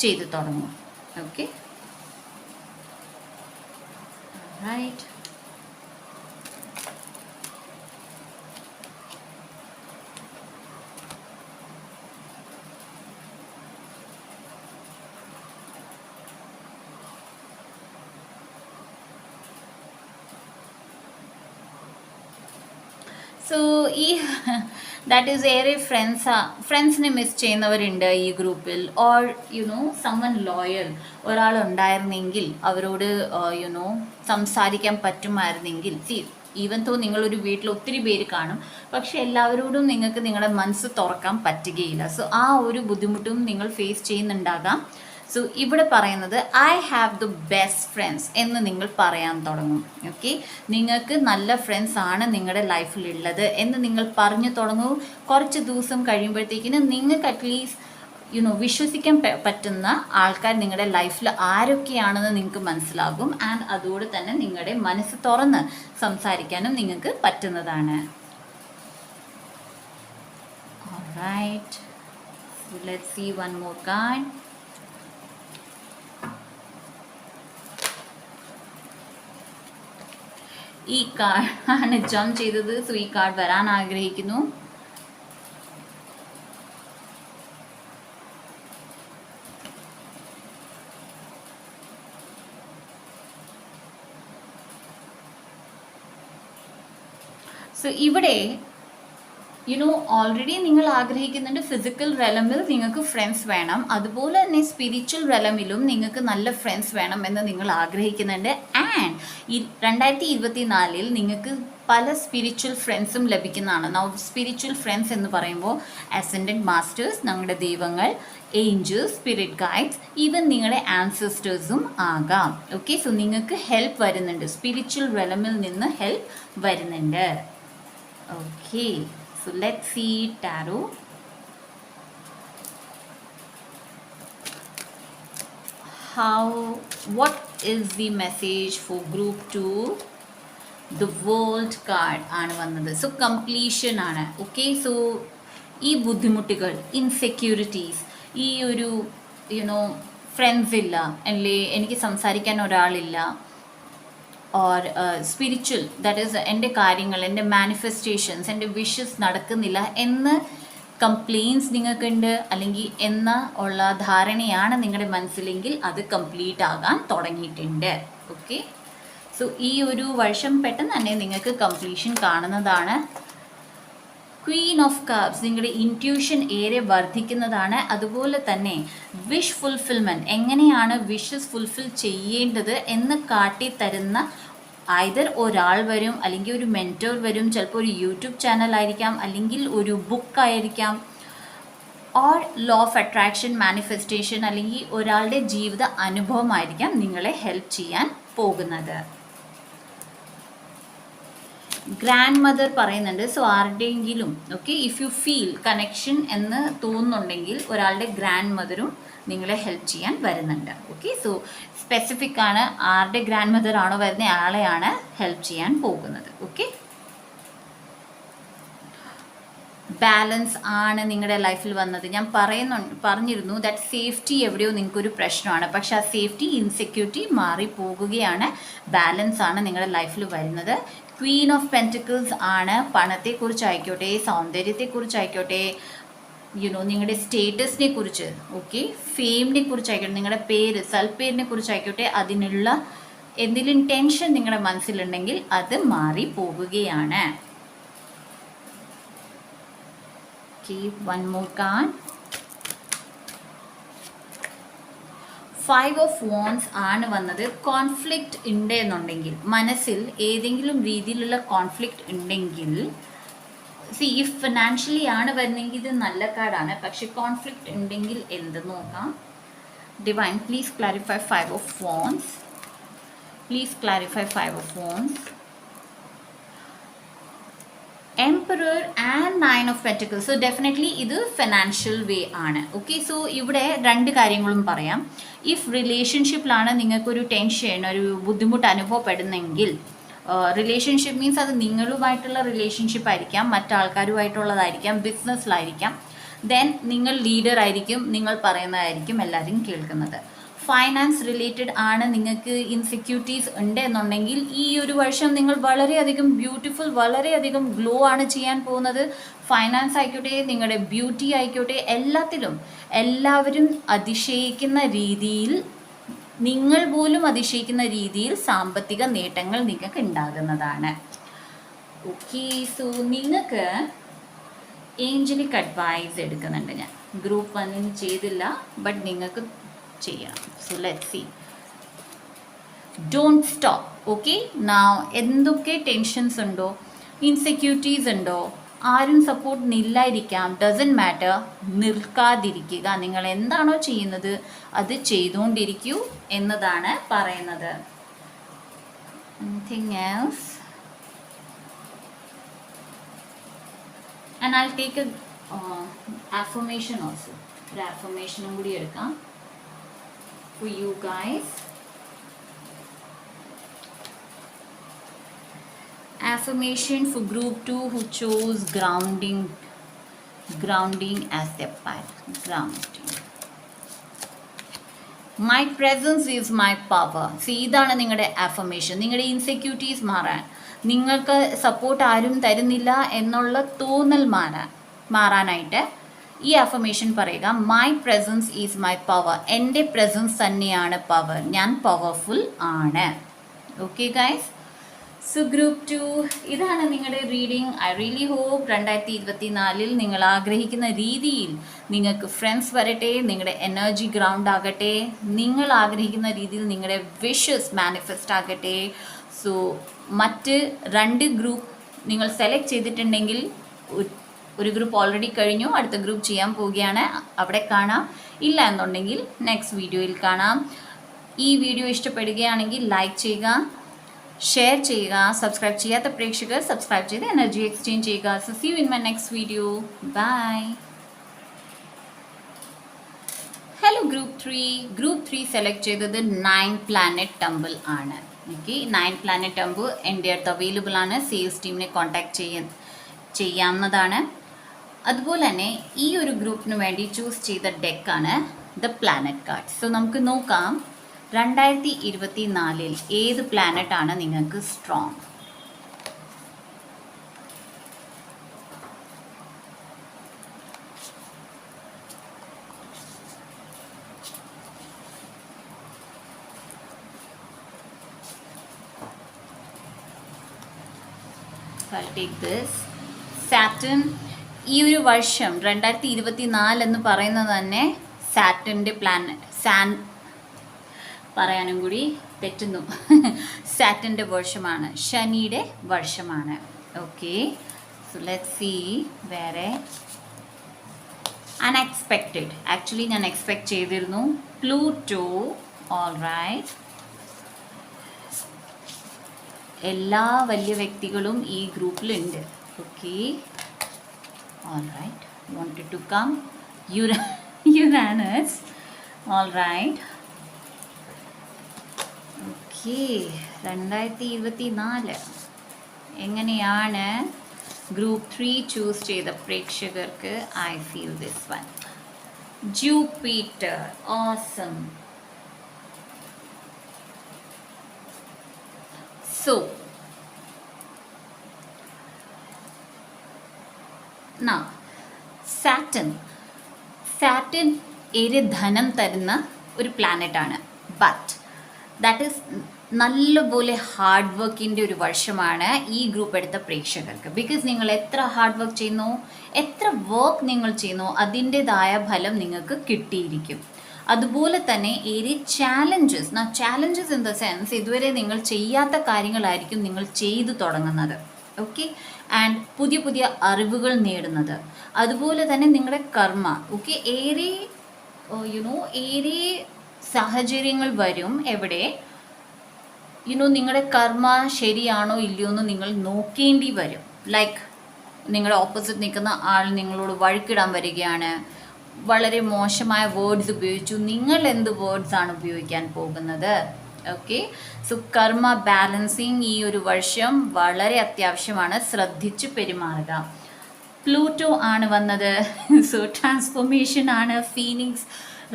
ചെയ്തു തുടങ്ങും. Okay, right. സോ ഈ ദാറ്റ് ഈസ് ഏറെ ഫ്രണ്ട്സിനെ മിസ് ചെയ്യുന്നവരുണ്ട് ഈ ഗ്രൂപ്പിൽ, ഓർ യുനോ സമ്മൺ ലോയൽ ഒരാളുണ്ടായിരുന്നെങ്കിൽ അവരോട് യുനോ സംസാരിക്കാൻ പറ്റുമായിരുന്നെങ്കിൽ. ഈവൻ തോ നിങ്ങളൊരു വീട്ടിൽ ഒത്തിരി പേര് കാണും, പക്ഷെ എല്ലാവരോടും നിങ്ങൾക്ക് നിങ്ങളുടെ മനസ്സ് തുറക്കാൻ പറ്റുകയില്ല. സോ ആ ഒരു ബുദ്ധിമുട്ടും നിങ്ങൾ ഫേസ് ചെയ്യുന്നുണ്ടാകാം. സോ ഇവിടെ പറയുന്നത് I have the best friends എന്ന് നിങ്ങൾ പറയാൻ തുടങ്ങും. ഓക്കെ, നിങ്ങൾക്ക് നല്ല ഫ്രണ്ട്സ് ആണ് നിങ്ങളുടെ ലൈഫിലുള്ളത് എന്ന് നിങ്ങൾ പറഞ്ഞു തുടങ്ങും. കുറച്ച് ദിവസം കഴിയുമ്പോഴത്തേക്കിന് നിങ്ങൾക്ക് അറ്റ്ലീസ്റ്റ് യുനോ വിശ്വസിക്കാൻ പറ്റുന്ന ആൾക്കാർ നിങ്ങളുടെ ലൈഫിൽ ആരൊക്കെയാണെന്ന് നിങ്ങൾക്ക് മനസ്സിലാകും. ആൻഡ് അതോടെ തന്നെ നിങ്ങളുടെ മനസ്സ് തുറന്ന് സംസാരിക്കാനും നിങ്ങൾക്ക് പറ്റുന്നതാണ്. Alright, let's see one more card. ഈ കാർഡാണ് ജംപ് ചെയ്തത്. സോ ഈ കാർഡ് വരാൻ ആഗ്രഹിക്കുന്നു. സോ ഇവിടെ യുനോ ഓൾറെഡി നിങ്ങൾ ആഗ്രഹിക്കുന്നുണ്ട് ഫിസിക്കൽ റെലമിൽ നിങ്ങൾക്ക് ഫ്രണ്ട്സ് വേണം, അതുപോലെ തന്നെ സ്പിരിച്വൽ റെലമിലും നിങ്ങൾക്ക് നല്ല ഫ്രണ്ട്സ് വേണം എന്ന് നിങ്ങൾ ആഗ്രഹിക്കുന്നുണ്ട്. ആൻഡ് ഈ 2024 നിങ്ങൾക്ക് പല സ്പിരിച്വൽ ഫ്രണ്ട്സും ലഭിക്കുന്നതാണ്. നൗ സ്പിരിച്വൽ ഫ്രണ്ട്സ് എന്ന് പറയുമ്പോൾ അസെൻഡൻറ്റ് മാസ്റ്റേഴ്സ്, ഞങ്ങളുടെ ദൈവങ്ങൾ, ഏഞ്ചൽസ്, സ്പിരിറ്റ് ഗൈഡ്സ്, ഈവൻ നിങ്ങളുടെ ആൻസസ്റ്റേഴ്സും ആകാം. ഓക്കെ, സോ നിങ്ങൾക്ക് ഹെൽപ്പ് വരുന്നുണ്ട്, സ്പിരിച്വൽ റെലമിൽ നിന്ന് ഹെൽപ്പ് വരുന്നുണ്ട്. Okay, so let's see tarot. What is the message for group 2? The world card ആണ് വന്നത്. സോ കംപ്ലീഷൻ ആണ്. ഓക്കെ, സോ ഈ ബുദ്ധിമുട്ടുകൾ, ഇൻസെക്യൂരിറ്റീസ്, ഈ ഒരു യുനോ ഫ്രണ്ട്സ് ഇല്ല, അല്ലേ എനിക്ക് സംസാരിക്കാൻ ഒരാളില്ല, ഓർ സ്പിരിച്വൽ, ദാറ്റ് ഈസ് എൻ്റെ കാര്യങ്ങൾ, എൻ്റെ മാനിഫെസ്റ്റേഷൻസ്, എൻ്റെ വിഷസ് നടക്കുന്നില്ല എന്ന് കംപ്ലെയിൻസ് നിങ്ങൾക്കുണ്ട്, അല്ലെങ്കിൽ എന്ന ഉള്ള ധാരണയാണ് നിങ്ങളുടെ മനസ്സിലെങ്കിൽ അത് കംപ്ലീറ്റ് ആകാൻ തുടങ്ങിയിട്ടുണ്ട്. ഓക്കെ, സോ ഈ ഒരു വർഷം പെട്ടെന്ന് തന്നെ നിങ്ങൾക്ക് കംപ്ലീഷൻ കാണുന്നതാണ്. ക്വീൻ ഓഫ് കപ്സ്, നിങ്ങളുടെ ഇൻറ്റ്യൂഷൻ ഏറെ വർദ്ധിക്കുന്നതാണ്. അതുപോലെ തന്നെ വിഷ് ഫുൾഫിൽമെൻറ്റ്, എങ്ങനെയാണ് വിഷസ് ഫുൾഫിൽ ചെയ്യേണ്ടത് എന്ന് കാട്ടിത്തരുന്ന ഐദർ ഒരാൾ വരും, അല്ലെങ്കിൽ ഒരു മെൻറ്റോർ വരും, ചിലപ്പോൾ ഒരു യൂട്യൂബ് ചാനൽ ആയിരിക്കാം, അല്ലെങ്കിൽ ഒരു ബുക്കായിരിക്കാം, or law of attraction, manifestation, അല്ലെങ്കിൽ ഒരാളുടെ ജീവിത അനുഭവമായിരിക്കാം നിങ്ങളെ ഹെൽപ്പ് ചെയ്യാൻ പോകുന്നത്. ഗ്രാൻഡ് മദർ പറയുന്നുണ്ട്. സോ ആരുടെയെങ്കിലും okay, if you feel connection എന്ന് തോന്നുന്നുണ്ടെങ്കിൽ ഒരാളുടെ ഗ്രാൻഡ് മദറും നിങ്ങളെ ഹെൽപ്പ് ചെയ്യാൻ വരുന്നുണ്ട്. ഓക്കെ, സോ സ്പെസിഫിക് ആണ്, ആരുടെ ഗ്രാൻഡ് മദർ ആണോ വരുന്നത് ആളെയാണ് ഹെൽപ്പ് ചെയ്യാൻ പോകുന്നത്. ഓക്കെ, ബാലൻസ് ആണ് നിങ്ങളുടെ ലൈഫിൽ വന്നത്. ഞാൻ പറഞ്ഞിരുന്നു ദാറ്റ് സേഫ്റ്റി എവിടെയോ നിങ്ങൾക്കൊരു പ്രശ്നമാണ്, പക്ഷെ ആ സേഫ്റ്റി ഇൻസെക്യൂരിറ്റി മാറിപ്പോകുകയാണ്. ബാലൻസ് ആണ് നിങ്ങളുടെ ലൈഫിൽ വരുന്നത്. ക്വീൻ ഓഫ് പെൻറ്റിക്കിൾസ് ആണ്. പണത്തെക്കുറിച്ചായിക്കോട്ടെ, സൗന്ദര്യത്തെക്കുറിച്ചായിക്കോട്ടെ, നിങ്ങളുടെ സ്റ്റേറ്റസിനെ കുറിച്ച്, ഓക്കെ, ഫെയിമിനെ കുറിച്ചായിക്കോട്ടെ, നിങ്ങളുടെ പേര്, സൽപ്പേരിനെ കുറിച്ചായിക്കോട്ടെ, അതിനുള്ള എന്തെങ്കിലും ടെൻഷൻ നിങ്ങളുടെ മനസ്സിലുണ്ടെങ്കിൽ അത് മാറിപ്പോകുകയാണ്. One more card. 5 of Wands ആണ് വന്നത്. കോൺഫ്ലിക്റ്റ് ഉണ്ട് എന്നുണ്ടെങ്കിൽ, മനസ്സിൽ ഏതെങ്കിലും രീതിയിലുള്ള കോൺഫ്ലിക്റ്റ് ഉണ്ടെങ്കിൽ, ഇഫ് ഫിനാൻഷ്യലി ആണ് വരുന്നെങ്കിൽ ഇത് നല്ല കാർഡാണ്, പക്ഷെ കോൺഫ്ലിക്റ്റ് ഉണ്ടെങ്കിൽ എന്ത് നോക്കാം. Divine, please clarify 5 of Wands. Please clarify 5 of Wands. Emperor and 9 of Pentacles. So definitely ഇത് ഫിനാൻഷ്യൽ വേ ആണ്. ഓക്കെ, സോ ഇവിടെ രണ്ട് കാര്യങ്ങളും പറയാം. ഇഫ് റിലേഷൻഷിപ്പിലാണ് നിങ്ങൾക്കൊരു ടെൻഷൻ, ഒരു ബുദ്ധിമുട്ട് അനുഭവപ്പെടുന്നെങ്കിൽ, റിലേഷൻഷിപ്പ് മീൻസ് അത് നിങ്ങളുമായിട്ടുള്ള റിലേഷൻഷിപ്പ് ആയിരിക്കാം, മറ്റാൾക്കാരുമായിട്ടുള്ളതായിരിക്കാം, ബിസിനസ്സിലായിരിക്കാം, ദെൻ നിങ്ങൾ ലീഡർ ആയിരിക്കും, നിങ്ങൾ പറയുന്നതായിരിക്കും എല്ലാവരും കേൾക്കുന്നത്. ഫൈനാൻസ് റിലേറ്റഡ് ആണ്, നിങ്ങൾക്ക് ഇൻസെക്യൂരിറ്റീസ് ഉണ്ട് എന്നുണ്ടെങ്കിൽ ഈ ഒരു വർഷം നിങ്ങൾ വളരെയധികം ബ്യൂട്ടിഫുൾ, വളരെയധികം ഗ്ലോ ആണ് ചെയ്യാൻ പോകുന്നത്. ഫൈനാൻസ് ആയിക്കോട്ടെ, നിങ്ങളുടെ ബ്യൂട്ടി ആയിക്കോട്ടെ, എല്ലാവരും അതിശയിക്കുന്ന രീതിയിൽ, നിങ്ങൾ പോലും അതിശയിക്കുന്ന രീതിയിൽ സാമ്പത്തിക നേട്ടങ്ങൾ നിങ്ങൾക്ക് ഉണ്ടാകുന്നതാണ്. ഓക്കെ, സോ നിങ്ങൾക്ക് ഏഞ്ചലിക് അഡ്വൈസ് എടുക്കുന്നുണ്ട് ഞാൻ. ഗ്രൂപ്പ് 1 ചെയ്തില്ല, ബട്ട് നിങ്ങൾക്ക് ചെയ്യണം. So let's see. Don't stop. Okay, now എന്തൊക്കെ ടെൻഷൻസ് ഉണ്ടോ, ഇൻസെക്യൂരിറ്റീസ് ഉണ്ടോ, ആരും സപ്പോർട്ടിനില്ലായിരിക്കാം, ഡസൻ മാറ്റർ, നിൽക്കാതിരിക്കുക. നിങ്ങൾ എന്താണോ ചെയ്യുന്നത് അത് ചെയ്തുകൊണ്ടിരിക്കൂ എന്നതാണ് പറയുന്നത്. Anything else? And I'll take a affirmation also. ഒരു affirmation കൂടി എടുക്കാം for you guys. Affirmation for group 2 who chose grounding as their path. Grounding. My presence is my power. ഇതാണ് നിങ്ങളുടെ affirmation. നിങ്ങളുടെ ഇൻസെക്യൂരിറ്റീസ് മാറാൻ, നിങ്ങൾക്ക് സപ്പോർട്ട് ആരും തരുന്നില്ല എന്നുള്ള തോന്നൽ മാറാനായിട്ട് ഈ അഫർമേഷൻ പറയുക. My presence is my power. എൻ്റെ പ്രസൻസ് തന്നെയാണ് പവർ. ഞാൻ പവർഫുൾ ആണ്. ഓക്കെ ഗൈസ്, സോ ഗ്രൂപ്പ് 2 ഇതാണ് നിങ്ങളുടെ റീഡിംഗ്. ഐ റിയലി ഹോപ്പ് 2024 നിങ്ങൾ ആഗ്രഹിക്കുന്ന രീതിയിൽ നിങ്ങൾക്ക് ഫ്രണ്ട്സ് വരട്ടെ, നിങ്ങളുടെ എനർജി ഗ്രൗണ്ട് ആകട്ടെ, നിങ്ങൾ ആഗ്രഹിക്കുന്ന രീതിയിൽ നിങ്ങളുടെ വിഷസ് മാനിഫെസ്റ്റ് ആകട്ടെ. സോ മറ്റ് 2 ഗ്രൂപ്പ് നിങ്ങൾ സെലക്ട് ചെയ്തിട്ടുണ്ടെങ്കിൽ, ഒരു ഗ്രൂപ്പ് ഓൾറെഡി കഴിഞ്ഞു, അടുത്ത ഗ്രൂപ്പ് ചെയ്യാൻ പോവുകയാണ്, അവിടെ കാണാം. ഇല്ല എന്നുണ്ടെങ്കിൽ നെക്സ്റ്റ് വീഡിയോയിൽ കാണാം. ഈ വീഡിയോ ഇഷ്ടപ്പെടുകയാണെങ്കിൽ ലൈക്ക് ചെയ്യുക, ഷെയർ ചെയ്യുക, സബ്സ്ക്രൈബ് ചെയ്യാത്ത പ്രേക്ഷകർ സബ്സ്ക്രൈബ് ചെയ്ത് എനർജി എക്സ്ചേഞ്ച് ചെയ്യുക. So see you in my next video. Bye. Hello group 3 select ചെയ്തത് 9 പ്ലാനറ്റ് ടെമ്പിൾ ആണ്. ഓക്കെ, 9 പ്ലാനറ്റ് ടെമ്പിൾ എൻ്റെ അടുത്ത് അവൈലബിൾ ആണ്. സെയിൽസ് ടീമിനെ കോൺടാക്ട് ചെയ്യാവുന്നതാണ്. അതുപോലെ തന്നെ ഈ ഒരു ഗ്രൂപ്പിന് വേണ്ടി ചൂസ് ചെയ്ത ഡെക്കാണ് ദ പ്ലാനറ്റ് കാർഡ്. സോ നമുക്ക് നോക്കാം 2024 ഏത് പ്ലാനറ്റാണ് നിങ്ങൾക്ക് strong. I'll take this. Saturn. ഈ ഒരു വർഷം 2024 എന്ന് പറയുന്നത് തന്നെ സാറ്റൻ്റെ പറയാനും കൂടി തെറ്റുന്നു. സാറ്റൻ്റെ വർഷമാണ്, ശനിയുടെ വർഷമാണ്. Okay, so let's see. വേറെ അൺഎക്സ്പെക്റ്റഡ്, ആക്ച്വലി ഞാൻ എക്സ്പെക്റ്റ് ചെയ്തിരുന്നു. പ്ലൂട്ടോ. ഓൾ റൈറ്റ്, എല്ലാ വലിയ വ്യക്തികളും ഈ ഗ്രൂപ്പിലുണ്ട്. Okay, all right, wanted to come. Uranus. All right. Okay, 2024 എങ്ങനെയാണ് ഗ്രൂപ്പ് 3 ചൂസ് ചെയ്ത പ്രേക്ഷകർക്ക്? I feel this one. Jupiter, awesome. So now Saturn ഏറെ ധനം തരുന്ന ഒരു പ്ലാനറ്റാണ്. ബട്ട് ദാറ്റ് ഈസ് നല്ലപോലെ ഹാർഡ് വർക്കിൻ്റെ ഒരു വർഷമാണ് ഈ ഗ്രൂപ്പ് എടുത്ത പ്രേക്ഷകർക്ക്. ബിക്കോസ് നിങ്ങൾ എത്ര ഹാർഡ് വർക്ക് ചെയ്യുന്നോ, എത്ര വർക്ക് നിങ്ങൾ ചെയ്യുന്നോ, അതിൻ്റെതായ ഫലം നിങ്ങൾക്ക് കിട്ടിയിരിക്കും. അതുപോലെ തന്നെ ഏറെ ചാലഞ്ചസ് ഇൻ ദ സെൻസ് ഇതുവരെ നിങ്ങൾ ചെയ്യാത്ത കാര്യങ്ങളായിരിക്കും നിങ്ങൾ ചെയ്തു തുടങ്ങുന്നത്. ഓക്കെ, ആൻഡ് പുതിയ പുതിയ അറിവുകൾ നേടുന്നത്. അതുപോലെ തന്നെ നിങ്ങളുടെ കർമ്മ, ഓക്കെ, ഏറെ ഏറെ സാഹചര്യങ്ങൾ വരും എവിടെ നിങ്ങളുടെ കർമ്മ ശരിയാണോ ഇല്ലയോ എന്ന് നിങ്ങൾ നോക്കേണ്ടി വരും. ലൈക്ക് നിങ്ങളുടെ ഓപ്പോസിറ്റ് നിൽക്കുന്ന ആൾ നിങ്ങളോട് വഴക്കിടാൻ വരികയാണ്, വളരെ മോശമായ വേർഡ്സ് ഉപയോഗിച്ചു, നിങ്ങൾ എന്ത് വേർഡ്സ് ആണ് ഉപയോഗിക്കാൻ പോകുന്നത്? ഓക്കെ, സോ കർമ്മ ബാലൻസിങ് ഈ ഒരു വർഷം വളരെ അത്യാവശ്യമാണ്, ശ്രദ്ധിച്ച് പെരുമാറുക. പ്ലൂട്ടോ ആണ് വന്നത്. സോ ട്രാൻസ്ഫോർമേഷൻ ആണ്, ഫീനിക്സ്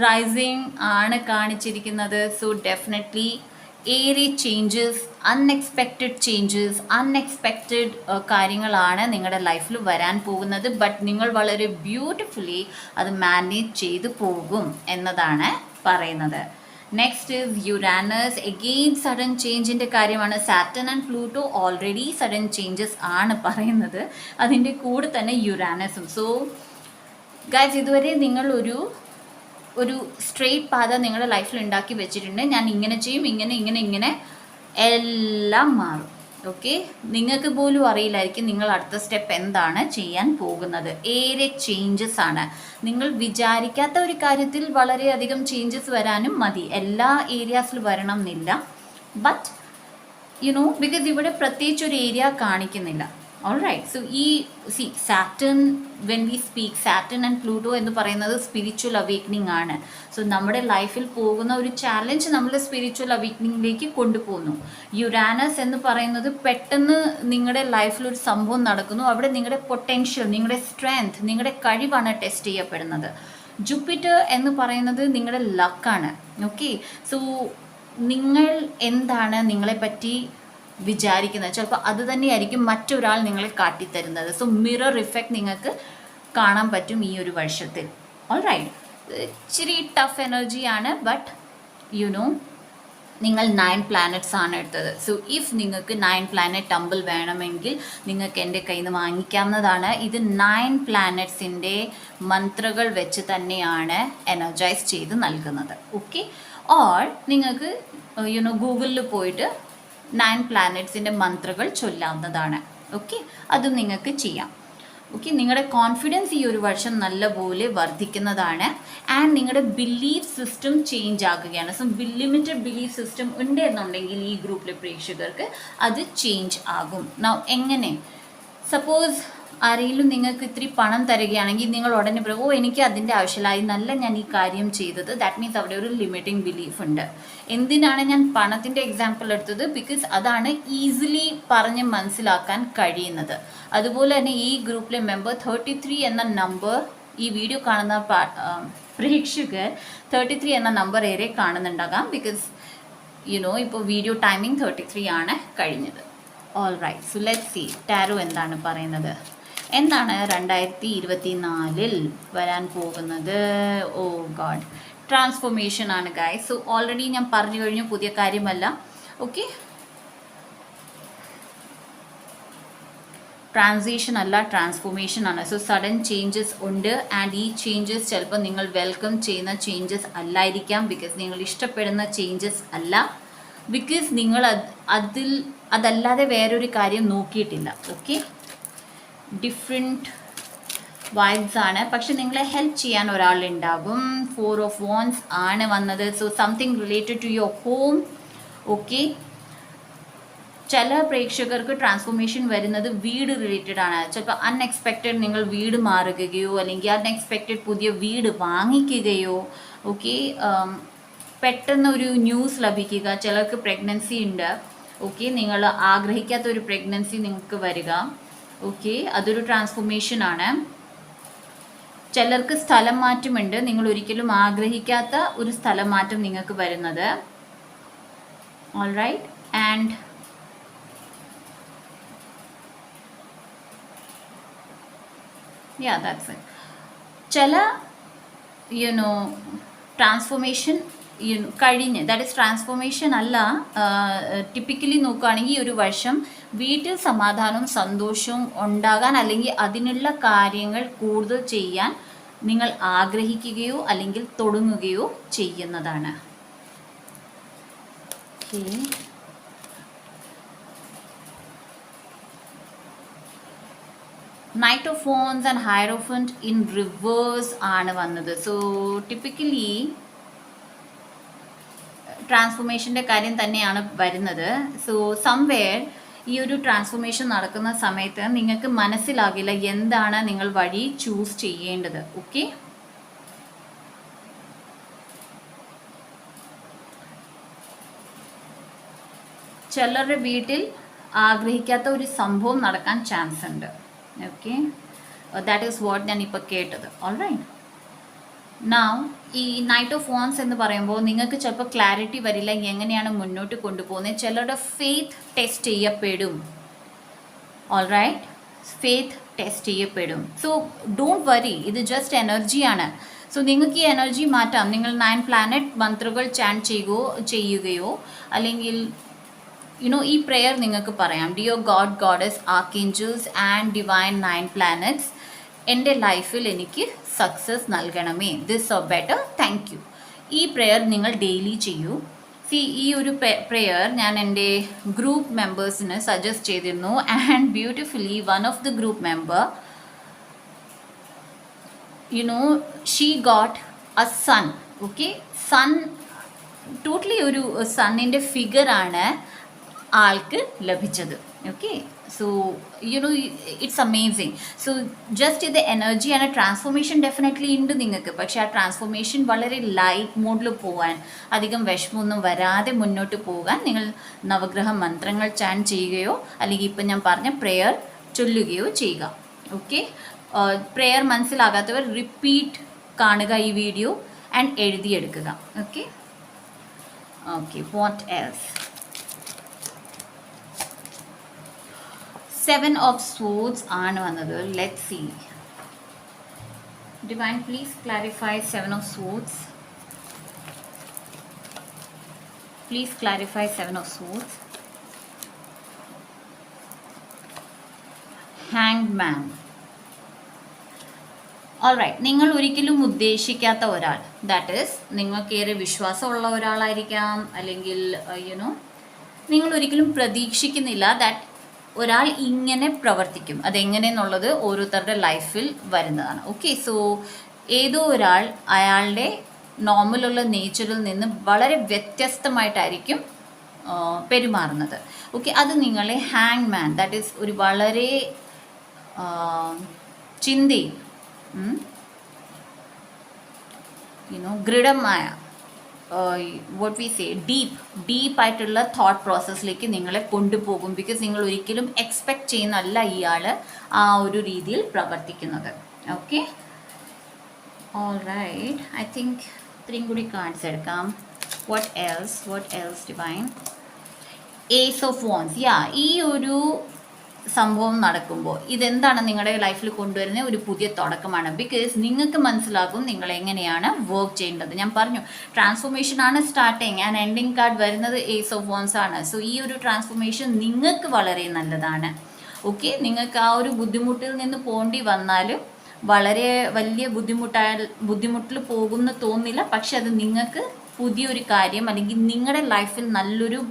റൈസിങ് ആണ് കാണിച്ചിരിക്കുന്നത്. സോ ഡെഫിനറ്റ്ലി ഏറെ ചേഞ്ചസ്, അൺഎക്സ്പെക്റ്റഡ് കാര്യങ്ങളാണ് നിങ്ങളുടെ ലൈഫിൽ വരാൻ പോകുന്നത്. ബട്ട് നിങ്ങൾ വളരെ ബ്യൂട്ടിഫുള്ളി അത് മാനേജ് ചെയ്തു പോകും എന്നതാണ് പറയുന്നത്. Next is Uranus. Again sudden ചേഞ്ചിൻ്റെ കാര്യമാണ്. Saturn and Pluto already sudden changes ആണ് പറയുന്നത്, അതിൻ്റെ കൂടെ തന്നെ യുറാനസും. സോ ഗൈസ്, ഇതുവരെ നിങ്ങൾ ഒരു സ്ട്രെയിറ്റ് പാത നിങ്ങളുടെ ലൈഫിൽ ഉണ്ടാക്കി വെച്ചിട്ടുണ്ട്. ഞാൻ ഇങ്ങനെ ചെയ്യും, ഇങ്ങനെ എല്ലാം മാറും. ഓക്കെ, നിങ്ങൾക്ക് പോലും അറിയില്ലായിരിക്കും നിങ്ങൾ അടുത്ത സ്റ്റെപ്പ് എന്താണ് ചെയ്യാൻ പോകുന്നത്. ഏറെ ചേഞ്ചസ് ആണ്. നിങ്ങൾ വിചാരിക്കാത്ത ഒരു കാര്യത്തിൽ വളരെയധികം ചേഞ്ചസ് വരാനും മതി, എല്ലാ ഏരിയാസിൽ വരണം എന്നില്ല. ബട്ട് ബിക്കോസ് ഇവിടെ പ്രത്യേകിച്ച് ഒരു ഏരിയ കാണിക്കുന്നില്ല. ഓൾറൈറ്റ്, സോ ഈ satin, when we speak satin and Pluto എന്ന് പറയുന്നത് സ്പിരിച്വൽ അവേക്കനിങ് ആണ്. സോ നമ്മുടെ ലൈഫിൽ പോകുന്ന ഒരു ചാലഞ്ച് നമ്മൾ സ്പിരിച്വൽ അവേക്കനിങ്ങിലേക്ക് കൊണ്ടുപോകുന്നു. യുറാനസ് എന്ന് പറയുന്നത് പെട്ടെന്ന് നിങ്ങളുടെ ലൈഫിൽ ഒരു സംഭവം നടക്കുന്നു, അവിടെ നിങ്ങളുടെ പൊട്ടൻഷ്യൽ, നിങ്ങളുടെ സ്ട്രെങ്ത്, നിങ്ങളുടെ കഴിവാണ് ടെസ്റ്റ് ചെയ്യപ്പെടുന്നത്. ജൂപ്പിറ്റർ എന്ന് പറയുന്നത് നിങ്ങളുടെ ലക്കാണ്. ഓക്കെ, സോ നിങ്ങൾ എന്താണ് നിങ്ങളെപ്പറ്റി വിചാരിക്കുന്നത്, ചിലപ്പോൾ അത് തന്നെയായിരിക്കും മറ്റൊരാൾ നിങ്ങളെ കാട്ടിത്തരുന്നത്. സോ മിറർ ഇഫക്റ്റ് നിങ്ങൾക്ക് കാണാൻ പറ്റും ഈ ഒരു വർഷത്തിൽ. ഓൾറൈറ്റ്, ഇച്ചിരി ടഫ് എനർജിയാണ്. ബട്ട് നിങ്ങൾ 9 പ്ലാനറ്റ്സ് ആണ് എടുത്തത്. സോ ഇഫ് നിങ്ങൾക്ക് 9 പ്ലാനറ്റ് ടമ്പിൾ വേണമെങ്കിൽ നിങ്ങൾക്ക് എൻ്റെ കയ്യിൽ നിന്ന് വാങ്ങിക്കാവുന്നതാണ്. ഇത് 9 പ്ലാനറ്റ്സിൻ്റെ മന്ത്രകൾ വെച്ച് തന്നെയാണ് എനർജൈസ് ചെയ്ത് നൽകുന്നത്. ഓക്കെ, ഓർ നിങ്ങൾക്ക് ഗൂഗിളിൽ പോയിട്ട് 9 പ്ലാനറ്റ്സിൻ്റെ മന്ത്രകൾ ചൊല്ലാവുന്നതാണ്. ഓക്കെ, അതും നിങ്ങൾക്ക് ചെയ്യാം. ഓക്കെ, നിങ്ങളുടെ കോൺഫിഡൻസ് ഈ ഒരു വർഷം നല്ലപോലെ വർദ്ധിക്കുന്നതാണ്. ആൻഡ് നിങ്ങളുടെ ബിലീഫ് സിസ്റ്റം ചേഞ്ച് ആകുകയാണ്. സോ ലിമിറ്റഡ് ബിലീഫ് സിസ്റ്റം ഉണ്ട് എന്നുണ്ടെങ്കിൽ ഈ ഗ്രൂപ്പിലെ പ്രേക്ഷകർക്ക് അത് ചേഞ്ച് ആകും. എങ്ങനെ, സപ്പോസ് ആരെങ്കിലും നിങ്ങൾക്ക് ഇത്തിരി പണം തരികയാണെങ്കിൽ നിങ്ങൾ ഉടനെ പറയും, എനിക്ക് അതിൻ്റെ ആവശ്യമില്ലായി, നല്ല ഞാൻ ഈ കാര്യം ചെയ്തത്. ദാറ്റ് മീൻസ് അവിടെ ഒരു ലിമിറ്റിംഗ് ബിലീഫ് ഉണ്ട്. എന്തിനാണ് ഞാൻ പണത്തിൻ്റെ എക്സാമ്പിൾ എടുത്തത്? ബിക്കോസ് അതാണ് ഈസിലി പറഞ്ഞ് മനസ്സിലാക്കാൻ കഴിയുന്നത്. അതുപോലെ തന്നെ ഈ ഗ്രൂപ്പിലെ മെമ്പർ 33 എന്ന നമ്പർ, ഈ വീഡിയോ കാണുന്ന പ്രേക്ഷകർ 33 എന്ന നമ്പർ ഏറെ കാണുന്നുണ്ടാകാം. ബിക്കോസ് ഇപ്പോൾ വീഡിയോ ടൈമിംഗ് 33 ആണ് കഴിഞ്ഞത്. All right, so let's see tarot എന്താണ് പറയുന്നത്. എന്താണ് 2024 വരാൻ പോകുന്നത്? ഓ ഗോഡ്, ട്രാൻസ്ഫോർമേഷൻ ആണ് ഗൈസ്. സോ ഓൾറെഡി ഞാൻ പറഞ്ഞു കഴിഞ്ഞു, പുതിയ കാര്യമല്ല. ഓക്കെ, ട്രാൻസിഷൻ അല്ല, ട്രാൻസ്ഫോർമേഷൻ ആണ്. സോ സഡൻ ചേഞ്ചസ് ഉണ്ട്. ആൻഡ് ഈ ചേഞ്ചസ് ചിലപ്പോൾ നിങ്ങൾ വെൽക്കം ചെയ്യുന്ന ചേഞ്ചസ് അല്ലായിരിക്കാം. ബിക്കോസ് നിങ്ങൾ ഇഷ്ടപ്പെടുന്ന ചേഞ്ചസ് അല്ല. ബിക്കോസ് നിങ്ങൾ അതല്ലാതെ വേറൊരു കാര്യം നോക്കിയിട്ടില്ല. ഓക്കെ, ഡിഫറെൻറ്റ് വൈബ്സ് ആണ്. പക്ഷെ നിങ്ങളെ ഹെൽപ്പ് ചെയ്യാൻ ഒരാളുണ്ടാകും. 4 of Wands ആണ് വന്നത്. So something related to your home. Okay, ചില പ്രേക്ഷകർക്ക് ട്രാൻസ്ഫോർമേഷൻ വരുന്നത് വീട് റിലേറ്റഡ് ആണ്. ചിലപ്പോൾ അൺഎക്സ്പെക്റ്റഡ് നിങ്ങൾ വീട് മാറുകയോ അല്ലെങ്കിൽ അൺഎക്സ്പെക്റ്റഡ് പുതിയ വീട് വാങ്ങിക്കുകയോ, ഓക്കെ, പെട്ടെന്ന് ഒരു ന്യൂസ് ലഭിക്കുക. ചിലർക്ക് പ്രഗ്നൻസി ഉണ്ട്, ഓക്കെ, നിങ്ങൾ ആഗ്രഹിക്കാത്ത ഒരു പ്രഗ്നൻസി നിങ്ങൾക്ക് വരിക, ഓക്കെ, അതൊരു ട്രാൻസ്ഫോർമേഷൻ ആണ്. ചിലർക്ക് സ്ഥലം മാറ്റമുണ്ട്, നിങ്ങൾ ഒരിക്കലും ആഗ്രഹിക്കാത്ത ഒരു സ്ഥലം മാറ്റം നിങ്ങൾക്ക് വരുന്നത്. All right, and that's it. ചില ട്രാൻസ്ഫോർമേഷൻ കഴിഞ്ഞ്, ദാറ്റ് ഇസ് ട്രാൻസ്ഫോർമേഷൻ അല്ല, ടിപ്പിക്കലി നോക്കുകയാണെങ്കിൽ ഒരു വർഷം വീട്ടിൽ സമാധാനവും സന്തോഷവും ഉണ്ടാകാൻ അല്ലെങ്കിൽ അതിനുള്ള കാര്യങ്ങൾ കൂടുതൽ ചെയ്യാൻ നിങ്ങൾ ആഗ്രഹിക്കുകയോ അല്ലെങ്കിൽ തുടങ്ങുകയോ ചെയ്യുന്നതാണ്. Okay, Knight of Wands and Hierophant in reverse ആണ് വന്നത്. സോ ടിപ്പിക്കലി ട്രാൻസ്ഫോർമേഷൻ്റെ കാര്യം തന്നെയാണ് വരുന്നത്. സോ സംവെയർ ഈ ഒരു ട്രാൻസ്ഫോർമേഷൻ നടക്കുന്ന സമയത്ത് നിങ്ങൾക്ക് മനസ്സിലാകില്ല എന്താണ് നിങ്ങൾ വഴി ചൂസ് ചെയ്യേണ്ടത്. ഓക്കെ, ചിലരുടെ വീട്ടിൽ ആഗ്രഹിക്കാത്ത ഒരു സംഭവം നടക്കാൻ ചാൻസ് ഉണ്ട്. ഓക്കെ, ദാറ്റ് ഈസ് വാട്ട് ഞാൻ ഇപ്പോൾ കേട്ടത്. ഓൾ റൈറ്റ്, നൗ ഈ നൈറ്റ് ഓഫ് വാൻസ് എന്ന് പറയുമ്പോൾ നിങ്ങൾക്ക് ചിലപ്പോൾ ക്ലാരിറ്റി വരില്ല എങ്ങനെയാണ് മുന്നോട്ട് കൊണ്ടുപോകുന്നത്. ചിലരുടെ ഫെയ്ത്ത് ടെസ്റ്റ് ചെയ്യപ്പെടും. ഓൾ റൈറ്റ്, ഫെയ്ത്ത് ടെസ്റ്റ് ചെയ്യപ്പെടും. സോ ഡോണ്ട് വറി, ഇത് ജസ്റ്റ് എനർജിയാണ്. സോ നിങ്ങൾക്ക് ഈ എനർജി മാറ്റാം. നിങ്ങൾ 9 പ്ലാനറ്റ് മന്ത്രകൾ ചാൻറ്റ് ചെയ്യുകയോ അല്ലെങ്കിൽ ഈ പ്രെയർ നിങ്ങൾക്ക് പറയാം. Dear God, goddess, archangels and divine 9 planets, എൻ്റെ ലൈഫിൽ എനിക്ക് സക്സസ് നൽകണമേ. This or better, thank you. ഈ പ്രെയർ നിങ്ങൾ ഡെയിലി ചെയ്യൂ. ഈ ഒരു പ്രെയർ ഞാൻ എൻ്റെ ഗ്രൂപ്പ് മെമ്പേഴ്സിന് സജസ്റ്റ് ചെയ്തിരുന്നു. And beautifully one of the group member, she got a son. Okay, son totally ഒരു സണ്ണിൻ്റെ ഫിഗറാണ് ആൾക്ക് ലഭിച്ചത്. Okay, so it's amazing. So just ഇത് എനർജിയാണ്. ട്രാൻസ്ഫോർമേഷൻ ഡെഫിനറ്റ്ലി ഉണ്ട് നിങ്ങൾക്ക്. പക്ഷേ ആ ട്രാൻസ്ഫോർമേഷൻ വളരെ ലൈറ്റ് മോഡിൽ പോകാൻ, അധികം വിഷമമൊന്നും വരാതെ മുന്നോട്ട് പോകാൻ നിങ്ങൾ നവഗ്രഹ മന്ത്രങ്ങൾ ചാൻറ്റ് ചെയ്യുകയോ അല്ലെങ്കിൽ ഇപ്പം ഞാൻ പറഞ്ഞ പ്രെയർ ചൊല്ലുകയോ ചെയ്യുക. ഓക്കെ, പ്രെയർ മനസ്സിലാകാത്തവർ റിപ്പീറ്റ് കാണുക ഈ വീഡിയോ ആൻഡ് എഴുതിയെടുക്കുക. Okay, what else? 7 of Swords ആണ് വന്നത്. Let's see. Divine please clarify 7 of Swords. Please clarify 7 of Swords. Hanged Man. Alright, നിങ്ങൾ ഒരിക്കലും ഉദ്ദേശിക്കാത്ത ഒരാൾ, ദാറ്റ് ഈസ് നിങ്ങൾക്കേറെ വിശ്വാസമുള്ള ഒരാളായിരിക്കാം, അല്ലെങ്കിൽ നിങ്ങൾ ഒരിക്കലും പ്രതീക്ഷിക്കുന്നില്ല ദാറ്റ് ഒരാൾ ഇങ്ങനെ പ്രവർത്തിക്കും. അതെങ്ങനെയെന്നുള്ളത് ഓരോരുത്തരുടെ ലൈഫിൽ വരുന്നതാണ്. ഓക്കെ, സോ ഏതോ ഒരാൾ അയാളുടെ നോർമലുള്ള നേച്ചറിൽ നിന്ന് വളരെ വ്യത്യസ്തമായിട്ടായിരിക്കും പെരുമാറുന്നത്. ഓക്കെ, അത് നിങ്ങളെ ഹാങ് മാൻ, ദാറ്റ് ഈസ് ഒരു വളരെ ചിന്തയും ദൃഢമായ വാട്ട് വി സേ ഡീപ്പായിട്ടുള്ള തോട്ട് പ്രോസസ്സിലേക്ക് നിങ്ങളെ കൊണ്ടുപോകും. ബിക്കോസ് നിങ്ങൾ ഒരിക്കലും എക്സ്പെക്റ്റ് ചെയ്യുന്നല്ല ഇയാൾ ആ ഒരു രീതിയിൽ പ്രവർത്തിക്കുന്നത്. Okay, all right, I think ഇത്രയും കൂടി കാർഡ്സ് എടുക്കാം. What else divine? Ace of wands. ഈ ഒരു സംഭവം നടക്കുമ്പോൾ ഇതെന്താണ് നിങ്ങളുടെ ലൈഫിൽ കൊണ്ടുവരുന്ന ഒരു പുതിയ തുടക്കമാണ്. ബിക്കോസ് നിങ്ങൾക്ക് മനസ്സിലാകും നിങ്ങൾ എങ്ങനെയാണ് വർക്ക് ചെയ്യേണ്ടത്. ഞാൻ പറഞ്ഞു ട്രാൻസ്ഫോർമേഷൻ ആണ് സ്റ്റാർട്ടിങ് ആൻഡ് എൻഡിങ് കാർഡ് വരുന്നത് ഏസ് ഓഫ് വാൻസ് ആണ്. സോ ഈ ഒരു ട്രാൻസ്ഫോർമേഷൻ നിങ്ങൾക്ക് വളരെ നല്ലതാണ്. ഓക്കെ, നിങ്ങൾക്ക് ആ ഒരു ബുദ്ധിമുട്ടിൽ നിന്ന് പോണ്ടി വന്നാലും വളരെ വലിയ ബുദ്ധിമുട്ടിൽ പോകുമെന്ന് തോന്നില്ല. പക്ഷെ അത് നിങ്ങൾക്ക് പുതിയൊരു കാര്യം അല്ലെങ്കിൽ നിങ്ങളുടെ ലൈഫിൽ നല്ലൊരു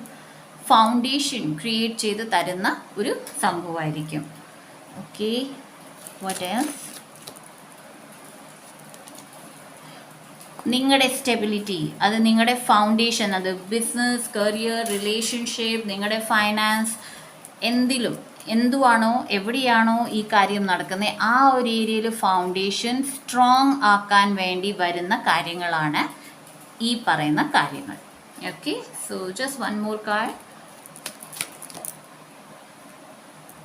ഫൗണ്ടേഷൻ ക്രിയേറ്റ് ചെയ്ത് തരുന്ന ഒരു സംഭവമായിരിക്കും. Okay, what else? നിങ്ങളുടെ സ്റ്റെബിലിറ്റി, അത് നിങ്ങളുടെ ഫൗണ്ടേഷൻ, അത് ബിസിനസ്, കരിയർ, റിലേഷൻഷിപ്പ്, നിങ്ങളുടെ ഫൈനാൻസ്, എന്തിലും എന്തുവാണോ എവിടെയാണോ ഈ കാര്യം നടക്കുന്നത് ആ ഒരു ഏരിയയിൽ ഫൗണ്ടേഷൻ സ്ട്രോങ് ആക്കാൻ വേണ്ടി വരുന്ന കാര്യങ്ങളാണ് ഈ പറയുന്ന കാര്യങ്ങൾ. Okay, so just one more card.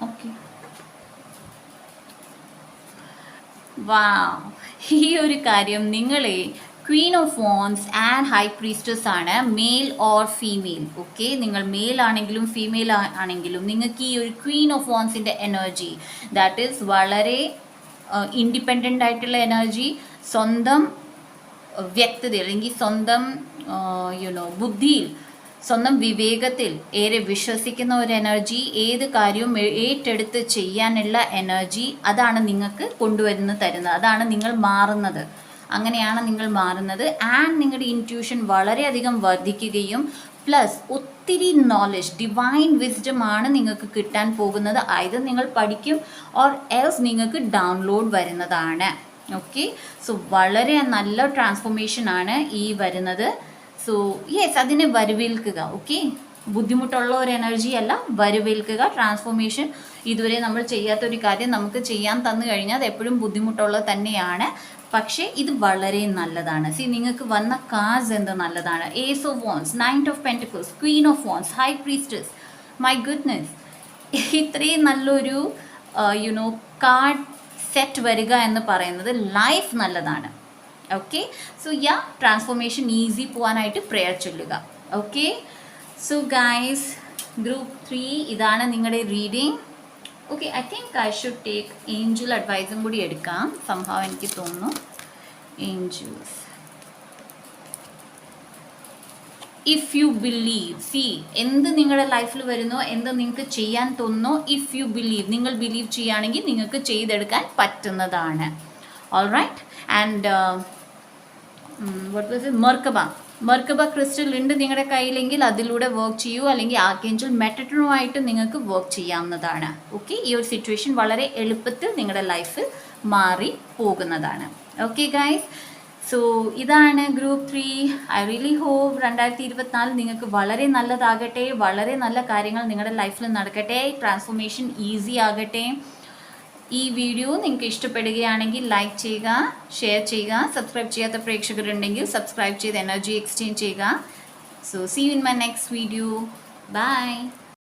Okay, wow, ഈ ഒരു കാര്യം നിങ്ങളെ queen of wands and high priestess ആണ്, മെയിൽ ഓർ ഫീമെയിൽ. ഓക്കെ, നിങ്ങൾ മെയിൽ ആണെങ്കിലും ഫീമെയിൽ ആണെങ്കിലും നിങ്ങൾക്ക് ഈ ഒരു ക്വീൻ ഓഫ് വോൺസിൻ്റെ എനർജി, ദാറ്റ് ഈസ് വളരെ ഇൻഡിപെൻഡൻ്റ് ആയിട്ടുള്ള എനർജി, സ്വന്തം വ്യക്തത അല്ലെങ്കിൽ സ്വന്തം ബുദ്ധിയിൽ, സ്വന്തം വിവേകത്തിൽ ഏറെ വിശ്വസിക്കുന്ന ഒരു എനർജി, ഏത് കാര്യവും ഏറ്റെടുത്ത് ചെയ്യാനുള്ള എനർജി, അതാണ് നിങ്ങൾക്ക് തരുന്നത്. അതാണ് നിങ്ങൾ മാറുന്നത്. അങ്ങനെയാണ് നിങ്ങൾ മാറുന്നത്. ആൻഡ് നിങ്ങളുടെ ഇൻറ്റ്യൂഷൻ വളരെയധികം വർദ്ധിക്കുകയും പ്ലസ് ഒത്തിരി നോളജ്, ഡിവൈൻ വിസ്ഡം ആണ് നിങ്ങൾക്ക് കിട്ടാൻ പോകുന്നത്. ഇത് നിങ്ങൾ പഠിക്കും ഓർ എൽസ് നിങ്ങൾക്ക് ഡൗൺലോഡ് വരുന്നതാണ്. ഓക്കെ, സോ വളരെ നല്ല ട്രാൻസ്ഫോർമേഷൻ ആണ് ഈ വരുന്നത്. സോ യെസ്, അതിനെ വരവേൽക്കുക. ഓക്കെ, ബുദ്ധിമുട്ടുള്ള ഒരു എനർജി അല്ല, വരവേൽക്കുക. ട്രാൻസ്ഫോർമേഷൻ ഇതുവരെ നമ്മൾ ചെയ്യാത്തൊരു കാര്യം നമുക്ക് ചെയ്യാൻ തന്നു കഴിഞ്ഞാൽ അത് എപ്പോഴും ബുദ്ധിമുട്ടുള്ളത് തന്നെയാണ്. പക്ഷേ ഇത് വളരെ നല്ലതാണ്. നിങ്ങൾക്ക് വന്ന കാർഡ്സ് എന്ത് നല്ലതാണ്. Ace of wands, knight of pentacles, queen of wands, high priestess. My goodness, ഇത്രയും നല്ലൊരു കാർഡ് സെറ്റ് വരിക എന്ന് പറയുന്നത് ലൈഫ് നല്ലതാണ്. ഓക്കെ, സോ ട്രാൻസ്ഫോർമേഷൻ ഈസി പോകാനായിട്ട് പ്രെയർ ചൊല്ലുക. ഓക്കെ, സോ ഗൈസ്, ഗ്രൂപ്പ് 3 ഇതാണ് നിങ്ങളുടെ reading. Okay, I think I should take angel അഡ്വൈസും കൂടി എടുക്കാം. സംഭവം എനിക്ക് തോന്നുന്നു ഏഞ്ചൽസ്. ഇഫ് യു ബിലീവ്, എന്ത് നിങ്ങളുടെ ലൈഫിൽ വരുന്നോ, എന്ത് നിങ്ങൾക്ക് ചെയ്യാൻ തോന്നുന്നോ, ഇഫ് യു ബിലീവ്, നിങ്ങൾ ബിലീവ് ചെയ്യുകയാണെങ്കിൽ നിങ്ങൾക്ക് ചെയ്തെടുക്കാൻ പറ്റുന്നതാണ്. All right, and what was it, merkaba crystal ഉണ്ട് നിങ്ങളുടെ കയ്യിലെങ്കിൽ അതിലൂടെ വർക്ക് ചെയ്യൂ, അല്ലെങ്കിൽ ആർക്കേഞ്ചൽ മെറ്റട്രോണുമായിട്ട് നിങ്ങൾക്ക് വർക്ക് ചെയ്യാവുന്നതാണ്. ഓക്കെ, ഈ ഒരു സിറ്റുവേഷൻ വളരെ എളുപ്പത്തിൽ നിങ്ങളുടെ ലൈഫിൽ മാറി പോകുന്നതാണ്. ഓക്കെ ഗൈസ്, സോ ഇതാണ് ഗ്രൂപ്പ് 3. ഐ റിയലി ഹോപ്പ് 2024 നിങ്ങൾക്ക് വളരെ നല്ലതാകട്ടെ, വളരെ നല്ല കാര്യങ്ങൾ നിങ്ങളുടെ ലൈഫിൽ നടക്കട്ടെ, ട്രാൻസ്ഫോർമേഷൻ ഈസി ആകട്ടെ. ഈ വീഡിയോ നിങ്ങൾക്ക് ഇഷ്ടപ്പെടുകയാണെങ്കിൽ ലൈക്ക് ചെയ്യുക, ഷെയർ ചെയ്യുക. സബ്സ്ക്രൈബ് ചെയ്യാത്ത പ്രേക്ഷകരുണ്ടെങ്കിൽ സബ്സ്ക്രൈബ് ചെയ്ത് എനർജി എക്സ്ചേഞ്ച് ചെയ്യുക. So see you in my next video. By.